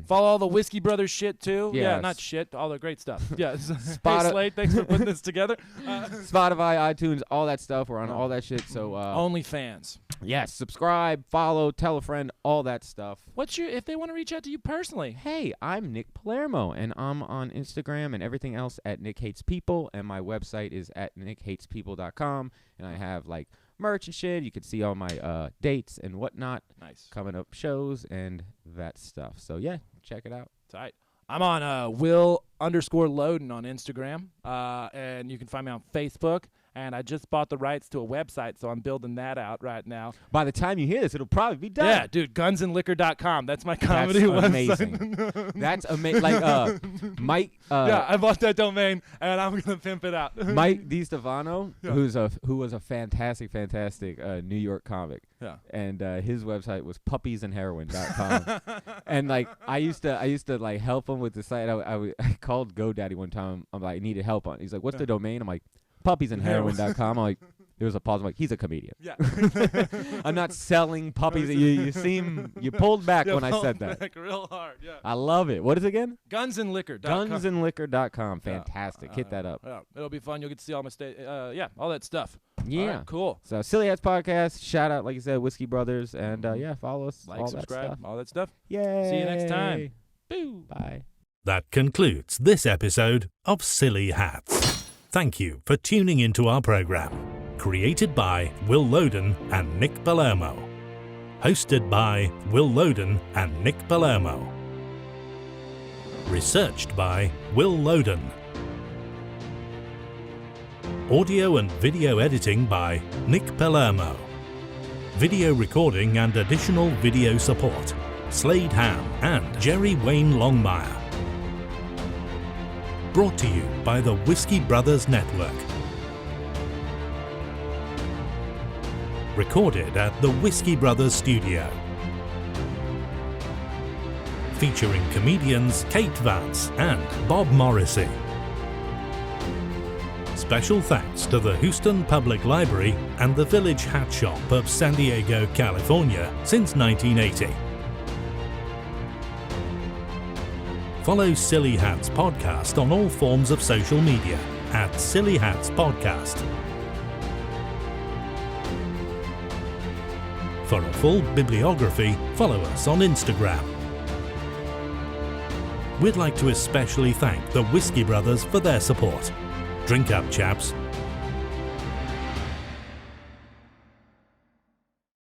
Follow all the Whiskey Brothers shit, too. Yeah, Yes. not shit, all the great stuff. Yeah. Spot- Hey, Slade, thanks for putting this together. Spotify, iTunes, all that stuff. We're on all that shit. So, OnlyFans. yes, subscribe, follow, tell a friend, all that stuff. If they want to reach out to you personally? Hey, I'm Nick Palermo, and I'm on Instagram and everything else at Nick Hates People, and my website is at nickhatespeople.com, and I have, like, merch and shit. You can see all my dates and whatnot. Nice. Coming up shows and that stuff. So, yeah, check it out. Tight. I'm on Will_Loden on Instagram, and you can find me on Facebook. And I just bought the rights to a website, so I'm building that out right now. By the time you hear this, it'll probably be done. Yeah, dude, gunsandliquor.com. That's my comedy That's website. amazing. That's amazing. Like, Mike. Yeah, I bought that domain, and I'm gonna pimp it out. Mike DiStefano, Yeah. who was a fantastic New York comic. Yeah. And his website was puppiesandheroin.com. And like I used to like help him with the site. I called GoDaddy one time. I'm like, I needed help on it. He's like, what's the domain? I'm like, puppiesandheroin.com. I'm like, there was a pause. I'm like, he's a comedian. Yeah. I'm not selling puppies. You pulled back when I said that. Back real hard. Yeah. I love it. What is it again? Gunsandliquor.com. Gunsandliquor.com. Fantastic. Hit that up. Yeah, it'll be fun. You'll get to see all my all that stuff. Yeah. All right, cool. So Silly Hats Podcast. Shout out, like you said, Whiskey Brothers, and yeah, follow us. Like, all subscribe, that stuff. all that stuff. Yay. See you next time. Boo. Bye. That concludes this episode of Silly Hats. Thank you for tuning into our program. Created by Will Loden and Nick Palermo. Hosted by Will Loden and Nick Palermo. Researched by Will Loden. Audio and video editing by Nick Palermo. Video recording and additional video support, Slade Ham and Jerry Wayne Longmire. Brought to you by the Whiskey Brothers Network. Recorded at the Whiskey Brothers Studio. Featuring comedians Kate Vance and Bob Morrissey. Special thanks to the Houston Public Library and the Village Hat Shop of San Diego, California since 1980. Follow Silly Hats Podcast on all forms of social media at Silly Hats Podcast. For a full bibliography, follow us on Instagram. We'd like to especially thank the Whiskey Brothers for their support. Drink up, chaps.